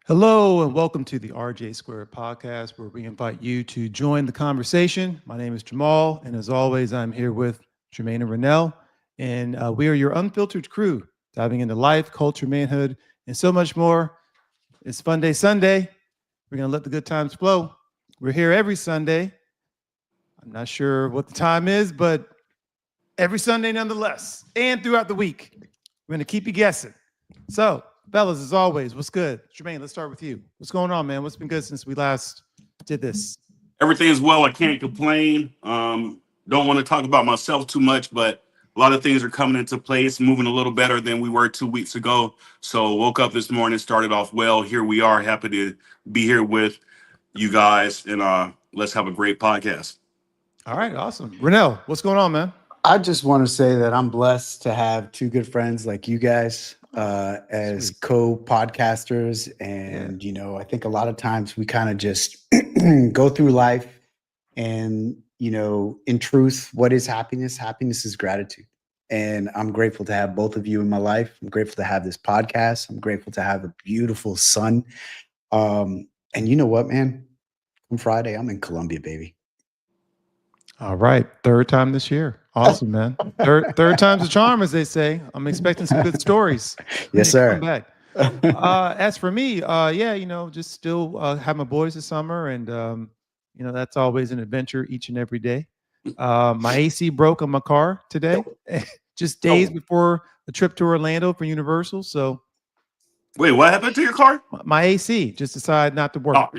Hello and welcome to the RJ Squared podcast, where we invite you to join the conversation. My name is Jamal, and as always, I'm here with Jermaine and Rennell, and we are your unfiltered crew, diving into life, culture, manhood, and so much more. It's Funday Sunday. We're going to let the good times flow. We're here every Sunday. I'm not sure what the time is, but every Sunday nonetheless, and throughout the week. We're going to keep you guessing. So, fellas, as always, what's good? Jermaine, let's start with you. What's going on, man? What's been good since we last did this? Everything is well. I can't complain. Don't want to talk about myself too much, but a lot of things are coming into place, moving a little better than we were 2 weeks ago. So woke up this morning, started off well. Here we are, happy to be here with you guys, and let's have a great podcast. All right, awesome. Rennell, what's going on, man? I just want to say that I'm blessed to have two good friends like you guys as co-podcasters. And, I think a lot of times we kind of just go through life and, in truth, what is happiness? Happiness is gratitude. And I'm grateful to have both of you in my life. I'm grateful to have this podcast. I'm grateful to have a beautiful son. And you know what, man? On Friday, I'm in Colombia, baby. All right, third time this year. Awesome, man. Third time's a charm, as they say. I'm expecting some good stories. Yes, sir. Come back. As for me, just still have my boys this summer, and that's always an adventure each and every day. My AC broke on my car today, just days before the trip to Orlando for Universal. So, wait, what happened to your car? My AC just decided not to work. Oh.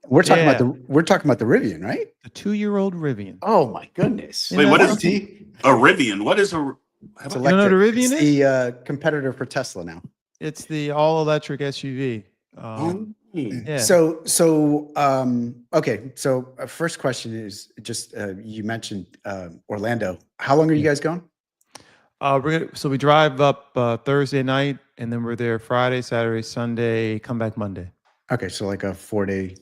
We're talking about the Rivian, right? The 2-year-old Rivian. Oh my goodness! Wait, what is a Rivian? What is a? It's you don't know what a Rivian is? The competitor for Tesla now. It's the all-electric SUV. Yeah. Okay. So first question is just you mentioned Orlando. How long are you guys going? We drive up Thursday night, and then we're there Friday, Saturday, Sunday. Come back Monday. Okay, so like a 4-day.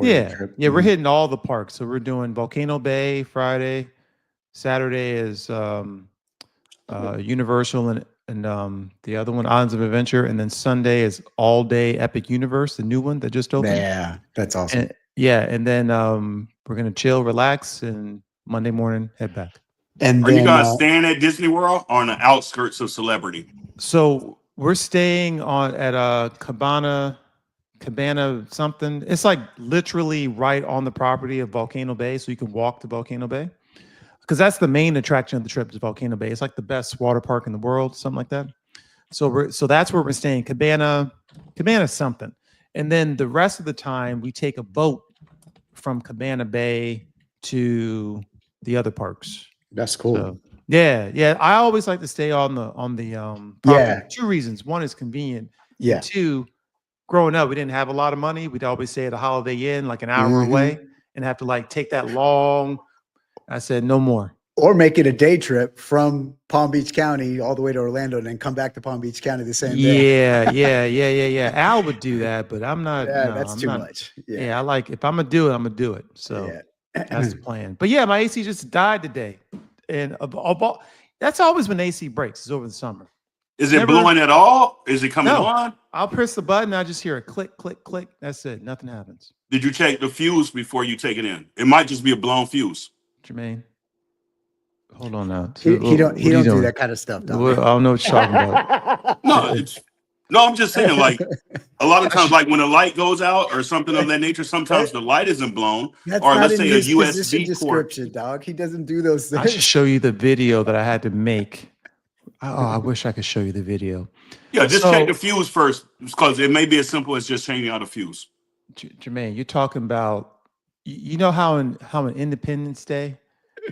Trip. Yeah, we're hitting all the parks. So we're doing Volcano Bay Friday. Saturday is Universal and the other one, Islands of Adventure, and then Sunday is all day Epic Universe, the new one that just opened. Yeah, that's awesome. And then we're gonna chill, relax, and Monday morning head back. And are you guys staying at Disney World or on the outskirts of Celebrity? So we're staying at Cabana something. It's like literally right on the property of Volcano Bay, so you can walk to Volcano Bay, because that's the main attraction of the trip is Volcano Bay. It's like the best water park in the world, something like that. So that's where we're staying, Cabana something, and then the rest of the time we take a boat from Cabana Bay to the other parks. That's cool. So, yeah. I always like to stay on the property. Two reasons. One is convenient. Yeah. And two, growing up, we didn't have a lot of money. We'd always stay at a Holiday Inn, like an hour away, and have to take that long. I said, no more. Or make it a day trip from Palm Beach County all the way to Orlando and then come back to Palm Beach County the same day. Yeah. Al would do that, but I'm not. Yeah, that's too much. Yeah, I like, if I'm going to do it, I'm going to do it. So that's the plan. But yeah, my AC just died today. And that's always when AC breaks, is over the summer. Is it blowing at all? Is it coming on? I'll press the button. I just hear a click, click, click. That's it. Nothing happens. Did you check the fuse before you take it in? It might just be a blown fuse. Jermaine, hold on now. He don't do that kind of stuff. Well, I don't know what you're talking about. No, I'm just saying, a lot of times, when a light goes out or something of that nature, sometimes the light isn't blown. That's or not let's in say his a USB position description, port. dog. He doesn't do those things. I should show you the video that I had to make. Oh, I wish I could show you the video. Yeah, just check the fuse first, because it may be as simple as just changing out a fuse. Jermaine, you're talking about, you know how in Independence Day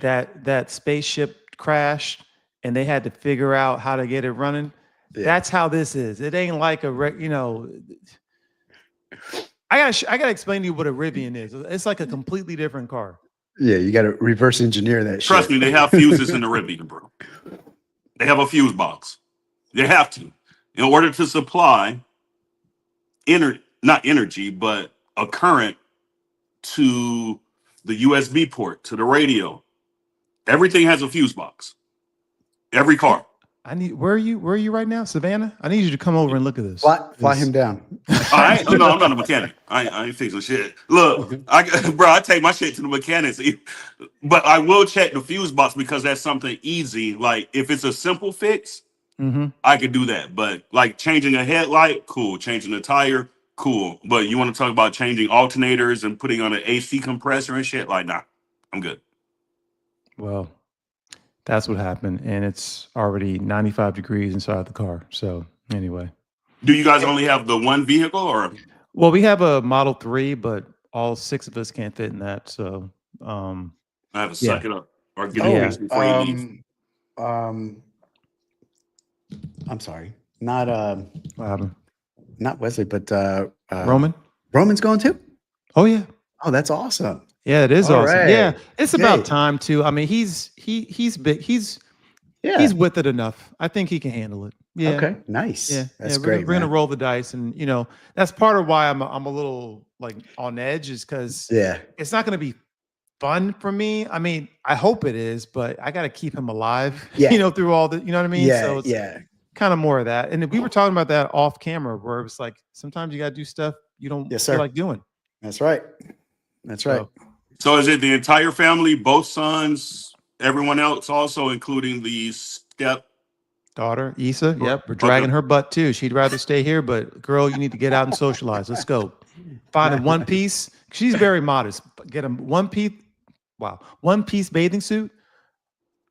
that spaceship crashed and they had to figure out how to get it running. Yeah. That's how this is. It ain't like I gotta explain to you what a Rivian is. It's like a completely different car. Yeah, you got to reverse engineer that. Trust me, they have fuses in the Rivian, bro. They have a fuse box. They have to, in order to supply not energy, but a current to the USB port, to the radio. Everything has a fuse box. Every car. Where are you right now, Savannah? I need you to come over and look at this. Fly him down. No, I'm not a mechanic. I ain't fixing shit. Look, I take my shit to the mechanics, but I will check the fuse box because that's something easy. Like if it's a simple fix, Mm-hmm. I could do that. But like changing a headlight, cool. Changing a tire, cool. But you want to talk about changing alternators and putting on an AC compressor and shit? Like, nah, I'm good. Well, that's what happened, and it's already 95 degrees inside the car. So anyway, Do you guys only have the one vehicle, or well, we have a Model 3, but all 6 of us can't fit in that. So I have to yeah, suck it up or get a yeah. fix before you leave? um, I'm sorry, not What happened? not Wesley, but Roman? Roman's going too. Oh yeah. Oh, that's awesome. Yeah, it is All awesome. right. Yeah, it's about Hey. time too. I mean, he's big. He's Yeah. with it enough. I think he can handle it. Yeah. Okay. Nice. Yeah. That's We're great. we're gonna Man. roll the dice, and that's part of why I'm a little like on edge, is because Yeah. it's not gonna be fun for me. I mean, I hope it is, but I got to keep him alive. Yeah. Through all the. You know what I mean? Yeah. So it's Yeah. kind of more of that. And we were talking about that off camera, where it was like sometimes you got to do stuff you don't Yes, feel sir. like doing. That's right. That's right. So is it the entire family, both sons, everyone else, also including the step? Daughter, Issa. Yep, we're Okay. dragging her butt too. She'd rather stay here, but girl, you need to get out and socialize. Let's go. Find a one piece. She's very modest. Get a one piece. Wow, one piece bathing suit.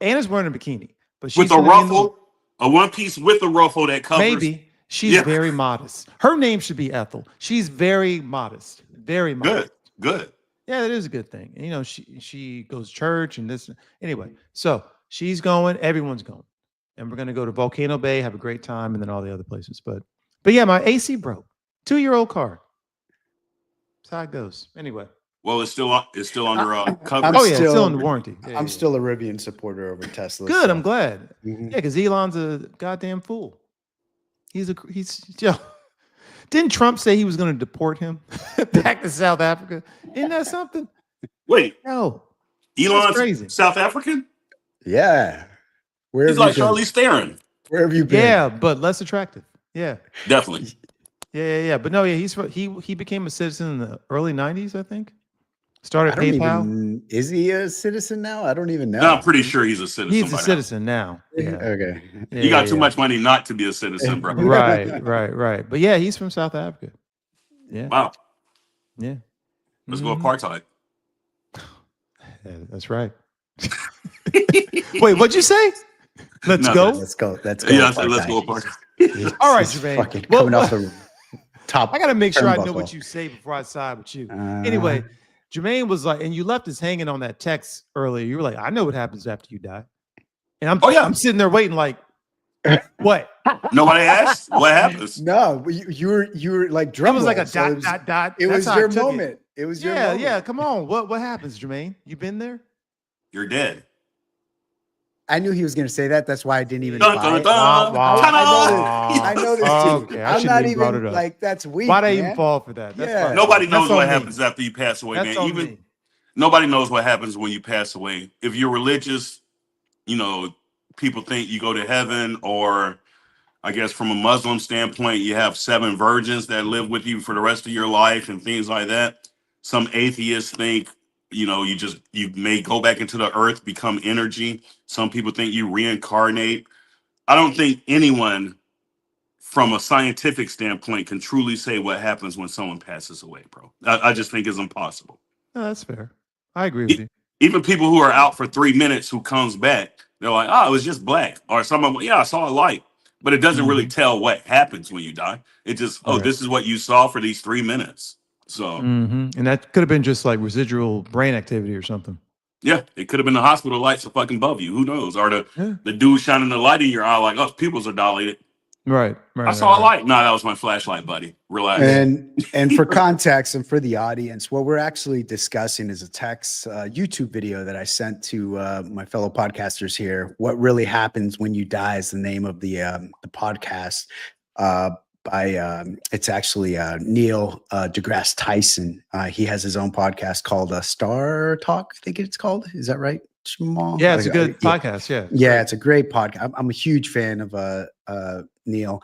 Anna's wearing a bikini, but she's With a gonna be in the- ruffle, a one piece with a ruffle that covers. maybe she's Yeah. very modest. Her name should be Ethel. She's very modest. Very modest. Good. Yeah, that is a good thing. And, she goes to church and this. Anyway, so she's going. Everyone's going, and we're gonna go to Volcano Bay, have a great time, and then all the other places. But yeah, my AC broke. 2-year-old car. That's how it goes. Anyway. Well, it's still under coverage. I'm Oh yeah, it's still still- under warranty. Yeah, I'm yeah. still a Rivian supporter over Tesla. Good. so- I'm glad. Mhm. Yeah, because Elon's a goddamn fool. He's Didn't Trump say he was going to deport him back to South Africa? Isn't that something? Wait, No. Elon's crazy. South African? Yeah. Where He's have like you been? Charlize Theron. Where have you been? Yeah, but less attractive. Yeah. Definitely. Yeah. But no, yeah, he became a citizen in the early 90s, I think. I Started don't PayPal. even. Is he a citizen now? I don't even know. No, I'm pretty sure he's a citizen. He's a by now. citizen now. Yeah. Okay. You got too much money not to be a citizen, bro. Right. But yeah, he's from South Africa. Yeah. Wow. Yeah. Let's go Mhm. apartheid. Yeah, that's right. Wait, what'd you say? Let's Nothing. go. Let's go. Let's go. Yeah, I said let's go apartheid. All right, He's Jermaine. fucking Well, coming off the top. I got to make sure I know turnbuckle. what you say before I side with you. Uh, Anyway, Jermaine was like, and you left us hanging on that text earlier. You were like, I know what happens after you die. And I'm sitting there waiting like, what? Nobody asked what happens. No, but you were like It drum was like a roll, so dot. It That's was how I your took it. moment. It was your moment. Yeah. Come on. What happens, Jermaine? You been there? You're dead. I knew he was going to say that. That's why I didn't even. Dun, buy dun, it. dun. Wow. I know this too. Okay, I I'm shouldn't not even brought even it up. like that's weak. Why'd I man. even fall for that? That's Yeah. fine. Nobody knows That's on what me. happens after you pass away, That's man. on Even me. nobody knows what happens when you pass away. If you're religious, people think you go to heaven, or I guess from a Muslim standpoint, you have 7 virgins that live with you for the rest of your life and things like that. Some atheists think, you may go back into the earth, become energy. Some people think you reincarnate. I don't think anyone from a scientific standpoint can truly say what happens when someone passes away, bro. I just think it's impossible. No, that's fair. I agree with you. Even people who are out for 3 minutes who comes back, they're like, oh, it was just black. Or someone, yeah, I saw a light. But it doesn't really tell what happens when you die. It just, Right. this is what you saw for these 3 minutes. So, And that could have been just like residual brain activity or something. yeah, it could have been the hospital lights are fucking above you. Who knows? Or Yeah. the dude shining the light in your eye like, oh, pupils are dilated. Right. I saw a light. No, that was my flashlight, buddy. Relax. And for context and for the audience, what we're actually discussing is a text YouTube video that I sent to my fellow podcasters here. What really happens when you die is the name of the podcast. It's actually Neil deGrasse Tyson. He has his own podcast called Star Talk. I think it's called. Is that right, Jamal? Yeah, it's a good podcast. Yeah. Yeah, it's a great podcast. I'm a huge fan of Neil.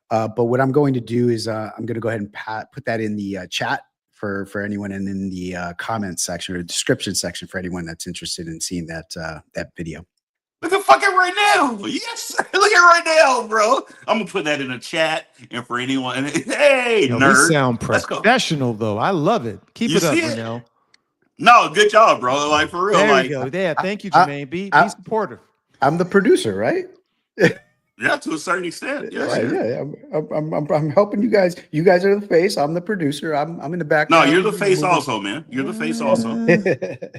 But what I'm going to do is I'm going to go ahead and put that in the chat for anyone, and in the comment section or description section for anyone that's interested in seeing that video. Look at fucking right now. Yes. Look at right now, bro. I'm going to put that in the chat. And for anyone, hey, Yo, we nerd. sound Let's go. professional, though. I love it. Keep You it up, see it? Renell. No, good job, bro. Like, for real. There Like, you go. Yeah, thank you, Jermaine. Be supportive. I'm the producer, right? yeah, to a certain extent. Yes, Yeah. I'm helping you guys. You guys are the face. I'm the producer. I'm in the No, background. you're the face also, man. You're the face also.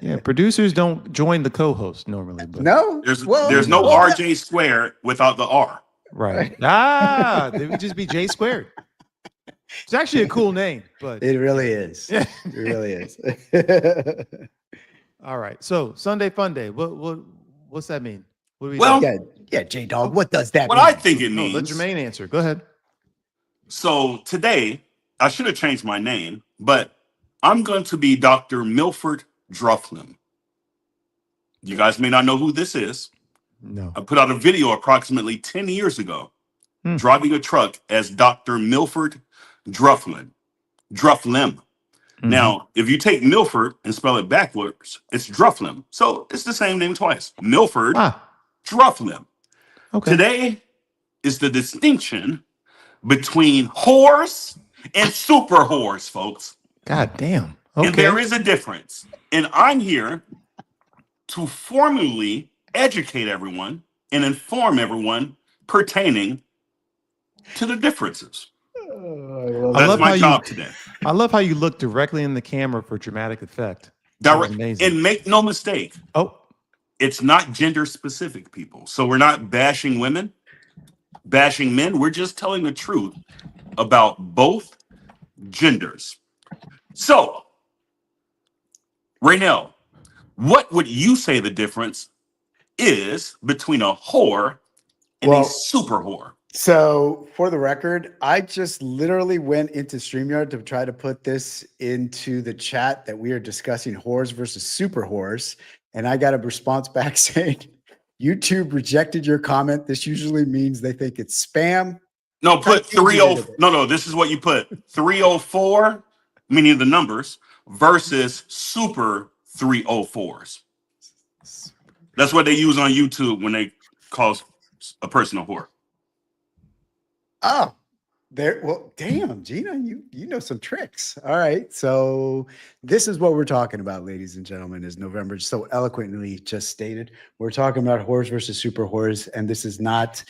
Yeah, producers don't join the co-host normally, but No, There's you no know. RJ squared without the R. right. They would just be J squared. It's actually a cool name, but it really is. Yeah. It really is. All right. So Sunday Funday. What's that mean? What do we Well, do? Yeah, J Dog. What does that what mean? I think it No, let means. Jermaine answer. Go ahead. So today, I should have changed my name, but I'm going to be Dr. Milford Drufflin. You guys may not know who this is. No. I put out a video approximately 10 years ago driving a truck as Dr. Milford Drufflin. Now, if you take Milford and spell it backwards, it's Drufflin. So it's the same name twice. Milford Drufflin. Okay. Today is the distinction between horse and super horse, folks. God damn. Okay. And there is a difference. And I'm here to formally educate everyone and inform everyone pertaining to the differences. That's my job today. I love how you look directly in the camera for dramatic effect. That was amazing. And make no mistake. Oh, it's not gender specific, people. So we're not bashing women, bashing men. We're just telling the truth about both genders. So, Raynell, what would you say the difference is between a whore and a super whore? So, for the record, I just literally went into StreamYard to try to put this into the chat that we are discussing whores versus super whores. And I got a response back saying, YouTube rejected your comment. This usually means they think it's spam. No, put 30. No, this is what you put. 304, meaning the numbers, versus super 304s. That's what they use on YouTube when they call a person a whore. Oh, there. Well, damn, Gina, you know some tricks. All right. So this is what we're talking about, ladies and gentlemen, as November so eloquently just stated. We're talking about whores versus super whores, and this is not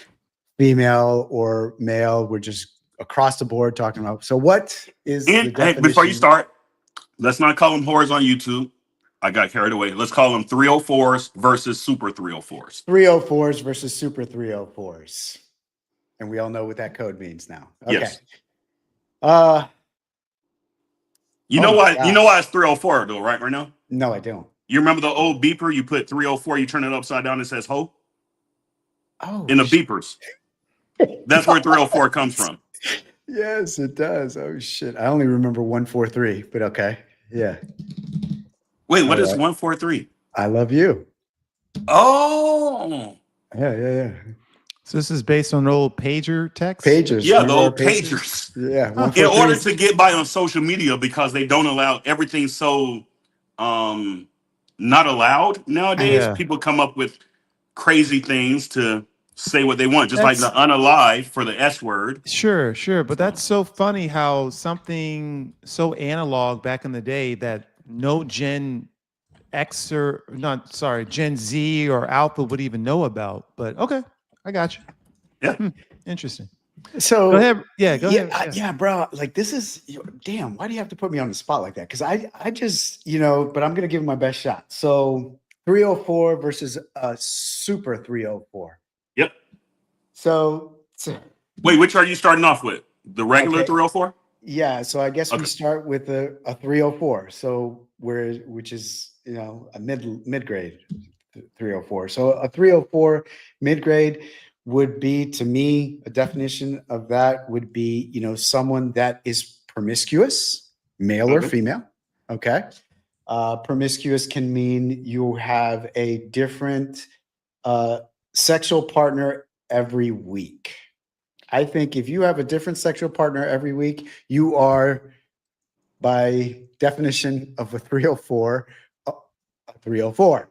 female or male. We're just across the board talking about. So what is the definition? Before you start, let's not call them whores on YouTube. I got carried away. Let's call them 304s versus super 304s. 304s versus super 304s. And we all know what that code means now. Okay. Yes. You know why it's 304 though, right now? No, I don't. You remember the old beeper? You put 304, you turn it upside down, it says ho. Oh. In the beepers. That's where 304 comes from. Yes, it does. Oh shit. I only remember 143, but okay. Yeah. Wait, what is 143? I love you. Oh. Yeah. So this is based on old pager text? Pagers. Yeah, the old pagers. Yeah. In order to get by on social media, because they don't allow everything so not allowed nowadays. Yeah. People come up with crazy things to say what they want, just like the unalive for the S word. Sure. But that's so funny how something so analog back in the day that no Gen Z or Alpha would even know about. But okay. I got you. Yeah. Interesting. So go ahead. Go ahead. Yeah, bro. Like this is damn. Why do you have to put me on the spot like that? Because I just but I'm gonna give it my best shot. So 304 versus a super 304. Yep. So wait, which are you starting off with? The regular 304? Yeah. So I guess we start with a 304. So which is a mid grade 304. So a 304 mid grade would be, to me, a definition of that would be, someone that is promiscuous, male or female. Okay. Promiscuous can mean you have a different sexual partner every week. I think if you have a different sexual partner every week, you are, by definition of a 304, a 304.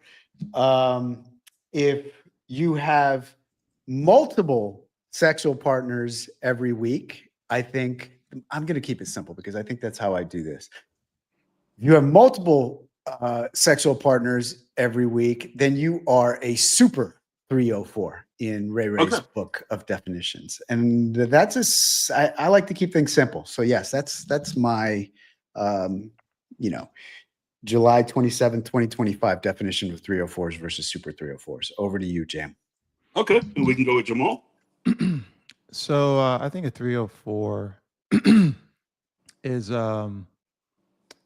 If you have multiple sexual partners every week, I think I'm going to keep it simple because I think that's how I do this. If you have multiple sexual partners every week, then you are a super 304 in Ray Ray's Okay. book of definitions. And that's I like to keep things simple. So yes, that's my you know, July 27, 2025 definition of 304s versus super 304s. Over to you, Jam. Okay. And we can go with Jamal. So I think a 304 is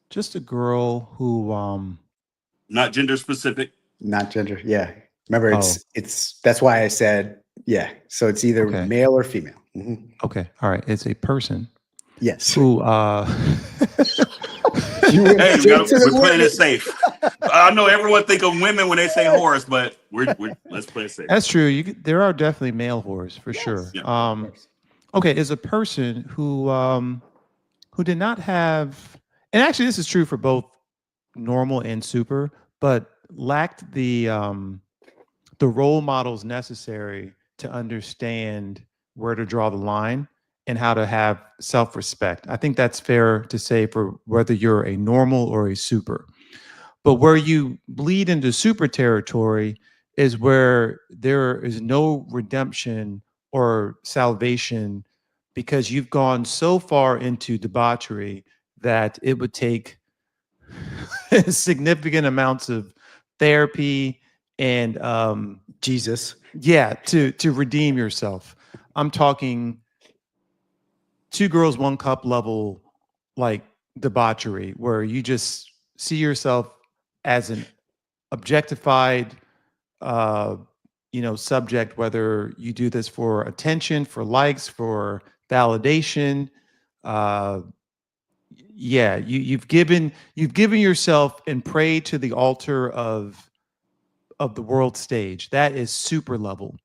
just a girl who Not gender specific. Not gender. Yeah. Remember, Oh. it's that's why I said, yeah. So it's either Okay. male or female. Mhm. Okay, all right. It's a person Yes. who You went Hey, straight to the we're playing women. it safe. I know everyone think of women when they say horse, but let's play it safe. that's true. There are definitely male whores for sure. Yeah. Of course. Okay, is a person who did not have, and actually this is true for both normal and super, but lacked the role models necessary to understand where to draw the line and how to have self-respect. I think that's fair to say for whether you're a normal or a super. But where you bleed into super territory is where there is no redemption or salvation because you've gone so far into debauchery that it would take significant amounts of therapy and Jesus. yeah, to redeem yourself. I'm talking 2 girls, 1 cup level, like debauchery, where you just see yourself as an objectified, uh, subject. Whether you do this for attention, for likes, for validation, uh, yeah, you've given yourself and prayed to the altar of the world stage. That is super level.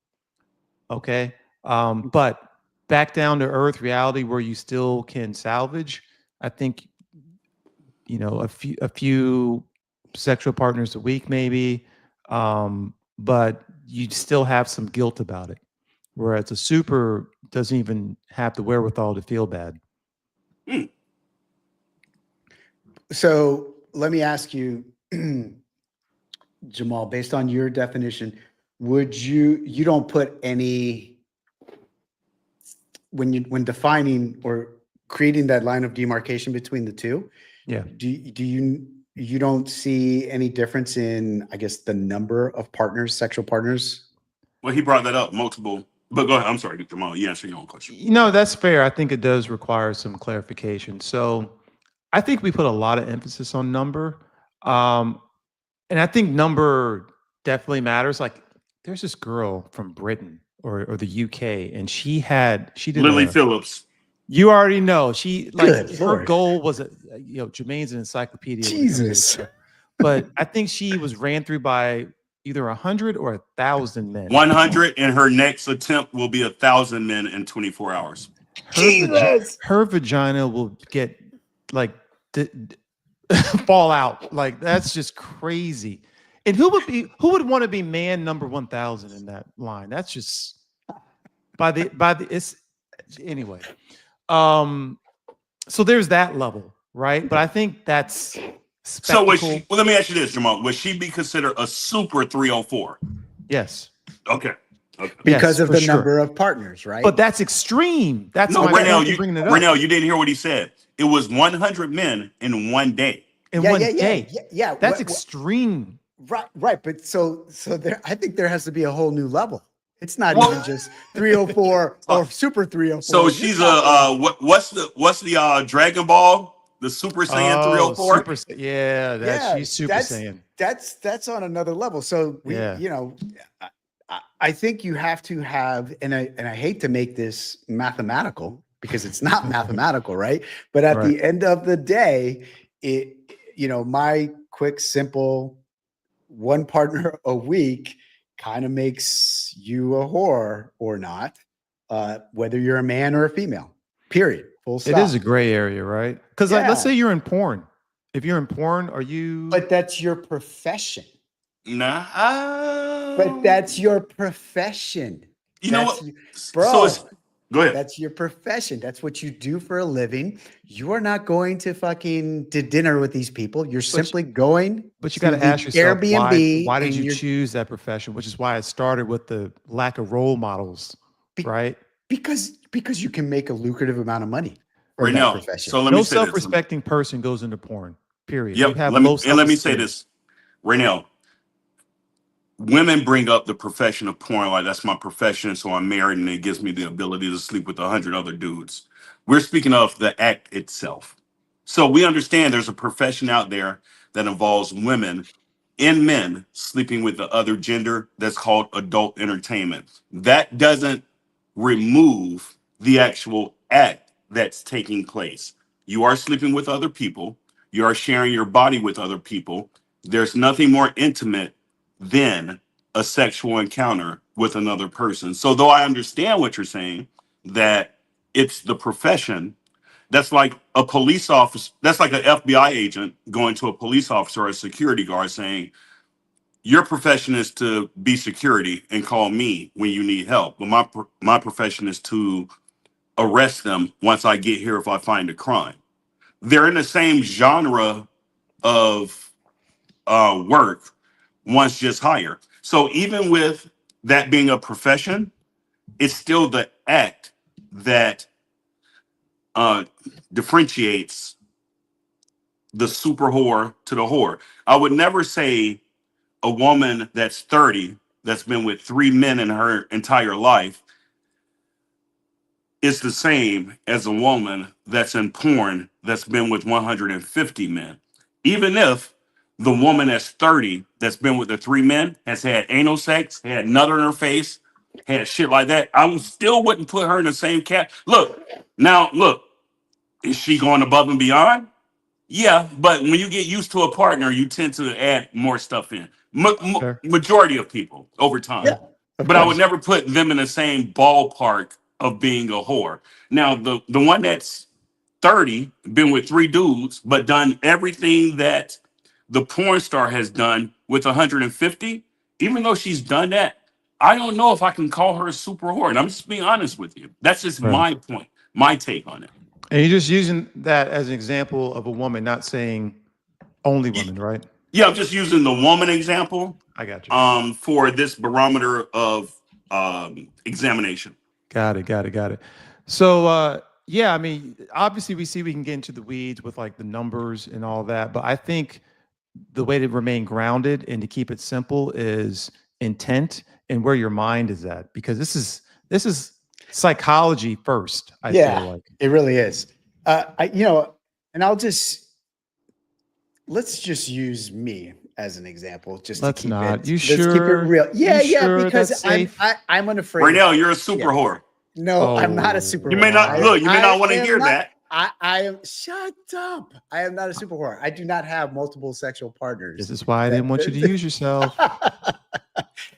Okay. But back down to earth reality where you still can salvage, I think, a few sexual partners a week, maybe. But you still have some guilt about it. Whereas a super doesn't even have the wherewithal to feel bad. Hmm. So let me ask you, Jamal, based on your definition, would you don't put any when defining or creating that line of demarcation between the two, Yeah. do you don't see any difference in, I guess, the number of partners, sexual partners? Well, he brought that up multiple. But go ahead. I'm sorry, Jamal. You answer your own question. That's fair. I think it does require some clarification. So I think we put a lot of emphasis on number. Um, and I think number definitely matters. Like there's this girl from Britain or the UK, and she did Lily Phillips. you already know Good her Lord. goal was Jermaine's an encyclopedia when it comes to this Jesus. stuff. But I think she was ran through by either 100 or 1,000 men. 100, and her next attempt will be 1,000 men in 24 hours. Jesus. Her vagina will get like fall out. Like that's just crazy. And who would want to be man number 1,000 in that line? That's just it's anyway. So there's that level, right? But I think that's So spectacle. let me ask you this, Jamal. Would she be considered a super 304? Yes. Okay. Because Yes, of for the sure. number of partners, right? But that's extreme. That's No, my Renell, point for bringing it up. you didn't hear what he said. It was 100 men in one day. In one day. Yeah. That's extreme. Right. But so there, I think there has to be a whole new level. It's not Well- even just 304 or super 304. So she's what's the Dragon Ball? The Super Saiyan 304? She's Super Saiyan. That's on another level. So I think you have to have, and I hate to make this mathematical because it's not mathematical, right? But at the end of the day, my quick, simple 1 partner a week kind of makes you a whore or not. whether you're a man or a female. Period. Full stop. It is a gray area, right? Because like, let's Yeah. say you're in porn. If you're in porn, are you? But that's your profession. Nah. But that's your profession. You know That's what? bro. So it's, go ahead. That's your profession. That's what you do for a living. You are not going to fucking to dinner with these people. You're simply going. But you to got to the ask yourself Airbnb. why did and you you're- choose that profession? Which is why I started with the lack of role models, Be- right? Because you can make a lucrative amount of money from Right that now. profession. So let No me say this. self-respecting person goes into porn. Period. Yep. You have Let low me say self-esteem. this. Right now, women bring up the profession of porn like that's my profession, so I'm married and it gives me the ability to sleep with 100 other dudes. We're speaking of the act itself. So we understand there's a profession out there that involves women and men sleeping with the other gender that's called adult entertainment. That doesn't remove the actual act that's taking place. You are sleeping with other people, you are sharing your body with other people. There's nothing more intimate than a sexual encounter with another person. So, though I understand what you're saying, that it's the profession, that's like a police officer, that's like an FBI agent going to a police officer or a security guard saying, your profession is to be security and call me when you need help. But my profession is to arrest them once I get here if I find a crime. They're in the same genre of work, one's just higher. So even with that being a profession, it's still the act that uh, differentiates the super whore to the whore. I would never say a woman that's 30 that's been with 3 men in her entire life is the same as a woman that's in porn that's been with 150 men. Even if the woman that's 30 that's been with the 3 men has had anal sex, had nut in her face, had shit like that, I still wouldn't put her in the same cat. Look, is she going above and beyond? Yeah, but when you get used to a partner, you tend to add more stuff in. Sure. Majority of people over time. Yeah, of But I would course. never put them in the same ballpark of being a whore. Now, the one that's 30, been with 3 dudes, but done everything that the porn star has done with 150, even though she's done that, I don't know if I can call her a super whore. And I'm just being honest with you. That's just Right. my point, my take on it. And you're just using that as an example of a woman, not saying only women, right? Yeah, I'm just using the woman example I got you. for this barometer of examination. Got it. So, yeah, I mean, obviously we can get into the weeds with like the numbers and all that, but I think the way to remain grounded and to keep it simple is intent and where your mind is at, because this is psychology first. I feel like It really is. And let's just use me as an example, just Let's to keep not. it. You Let's keep it sure? real. Yeah, You sure because that's I'm safe? I'm unafraid. Right now, you're a super Yeah. whore. No, I'm not Oh, a super. You may whore. not look. You may not want to am hear not- that. I am. Shut up. I am not a super whore. I do not have multiple sexual partners. This is why I didn't want you to use yourself.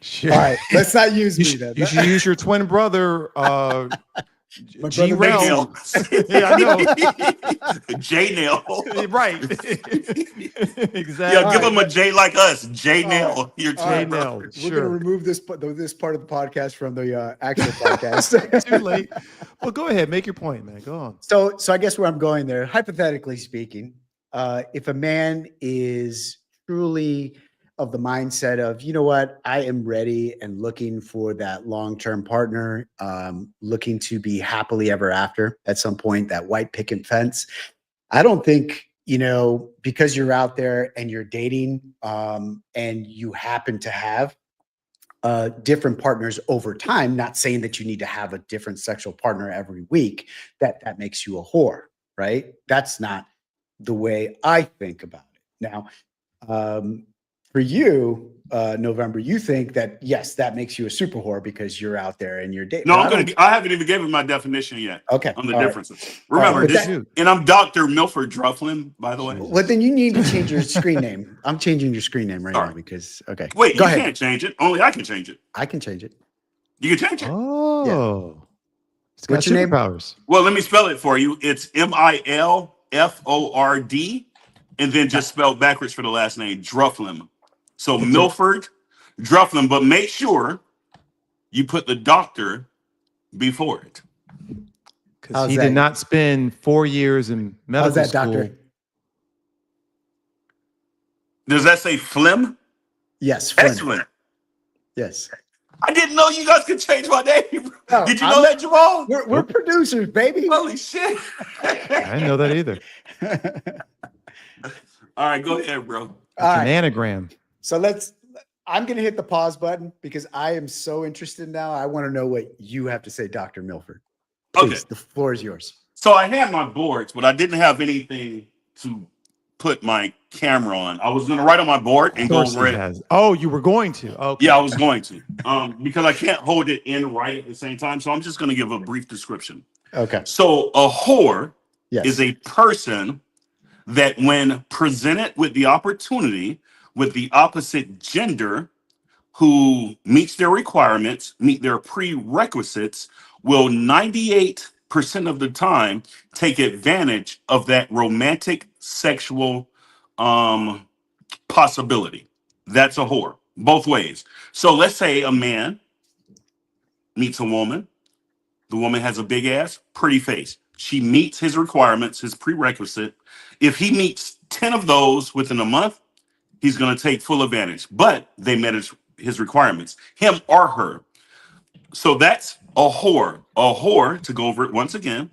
Sure. All right, let's not use You, me sh- then. you should use your twin brother, My G brother J Rel. Nail. Yeah, I know. J Nail. Right. Yeah, Exactly. give him a J like us. J All Nail. Your All twin right. Nail. brother. We're gonna remove this part of the podcast from the actual podcast. Too late. Well, go ahead. Make your point, man. Go on. So I guess where I'm going there, hypothetically speaking, if a man is truly of the mindset of, you know what, I am ready and looking for that long-term partner, looking to be happily ever after at some point, that white picket fence. I don't think, because you're out there and you're dating, and you happen to have different partners over time, not saying that you need to have a different sexual partner every week, that makes you a whore, right? That's not the way I think about it. Now, for you, November, you think that, yes, that makes you a super whore because you're out there and you're dating. No, I haven't even given my definition yet. Okay. On the all right. differences. Remember, but this, that- and I'm Dr. Milford Drufflin, by the way. Jesus. Well, then you need to change your screen name. I'm changing your screen name right Sorry. now because, okay. Wait, Go you ahead. can't change it. Only I can change it. I can change it. You can change it. Oh. It's got What's your name? superpowers. Well, let me spell it for you. It's Milford, and then just spelled backwards for the last name, Drufflin. So It's a, Milford Drufflin, but make sure you put the doctor before it. Because How's he that? did not spend 4 years in medical how's that, school. doctor? Does that say phlegm? Yes, Flynn. Excellent. Yes. I didn't know you guys could change my name. No, Did you know that, Jamal? We're producers, baby. Holy shit. I didn't know that either. All right, go ahead, bro. All It's an right. anagram. So I'm going to hit the pause button because I am so interested now. I want to know what you have to say, Dr. Milford. Please, Okay. the floor is yours. So I had my boards, but I didn't have anything to put my camera on. I was going to write on my board Of and go course over he it. has. Oh, you were going to. Okay. Yeah, I was going to. Because I can't hold it in right at the same time. So I'm just going to give a brief description. Okay. So a whore Yes. is a person that when presented with the opportunity with the opposite gender who meets their requirements, meet their prerequisites, will 98% of the time take advantage of that romantic sexual possibility. That's a whore, both ways. So let's say a man meets a woman. The woman has a big ass, pretty face. She meets his requirements, his prerequisite. If he meets 10 of those within a month, he's going to take full advantage. But they met his requirements, him or her. So that's a whore. A whore, to go over it once again,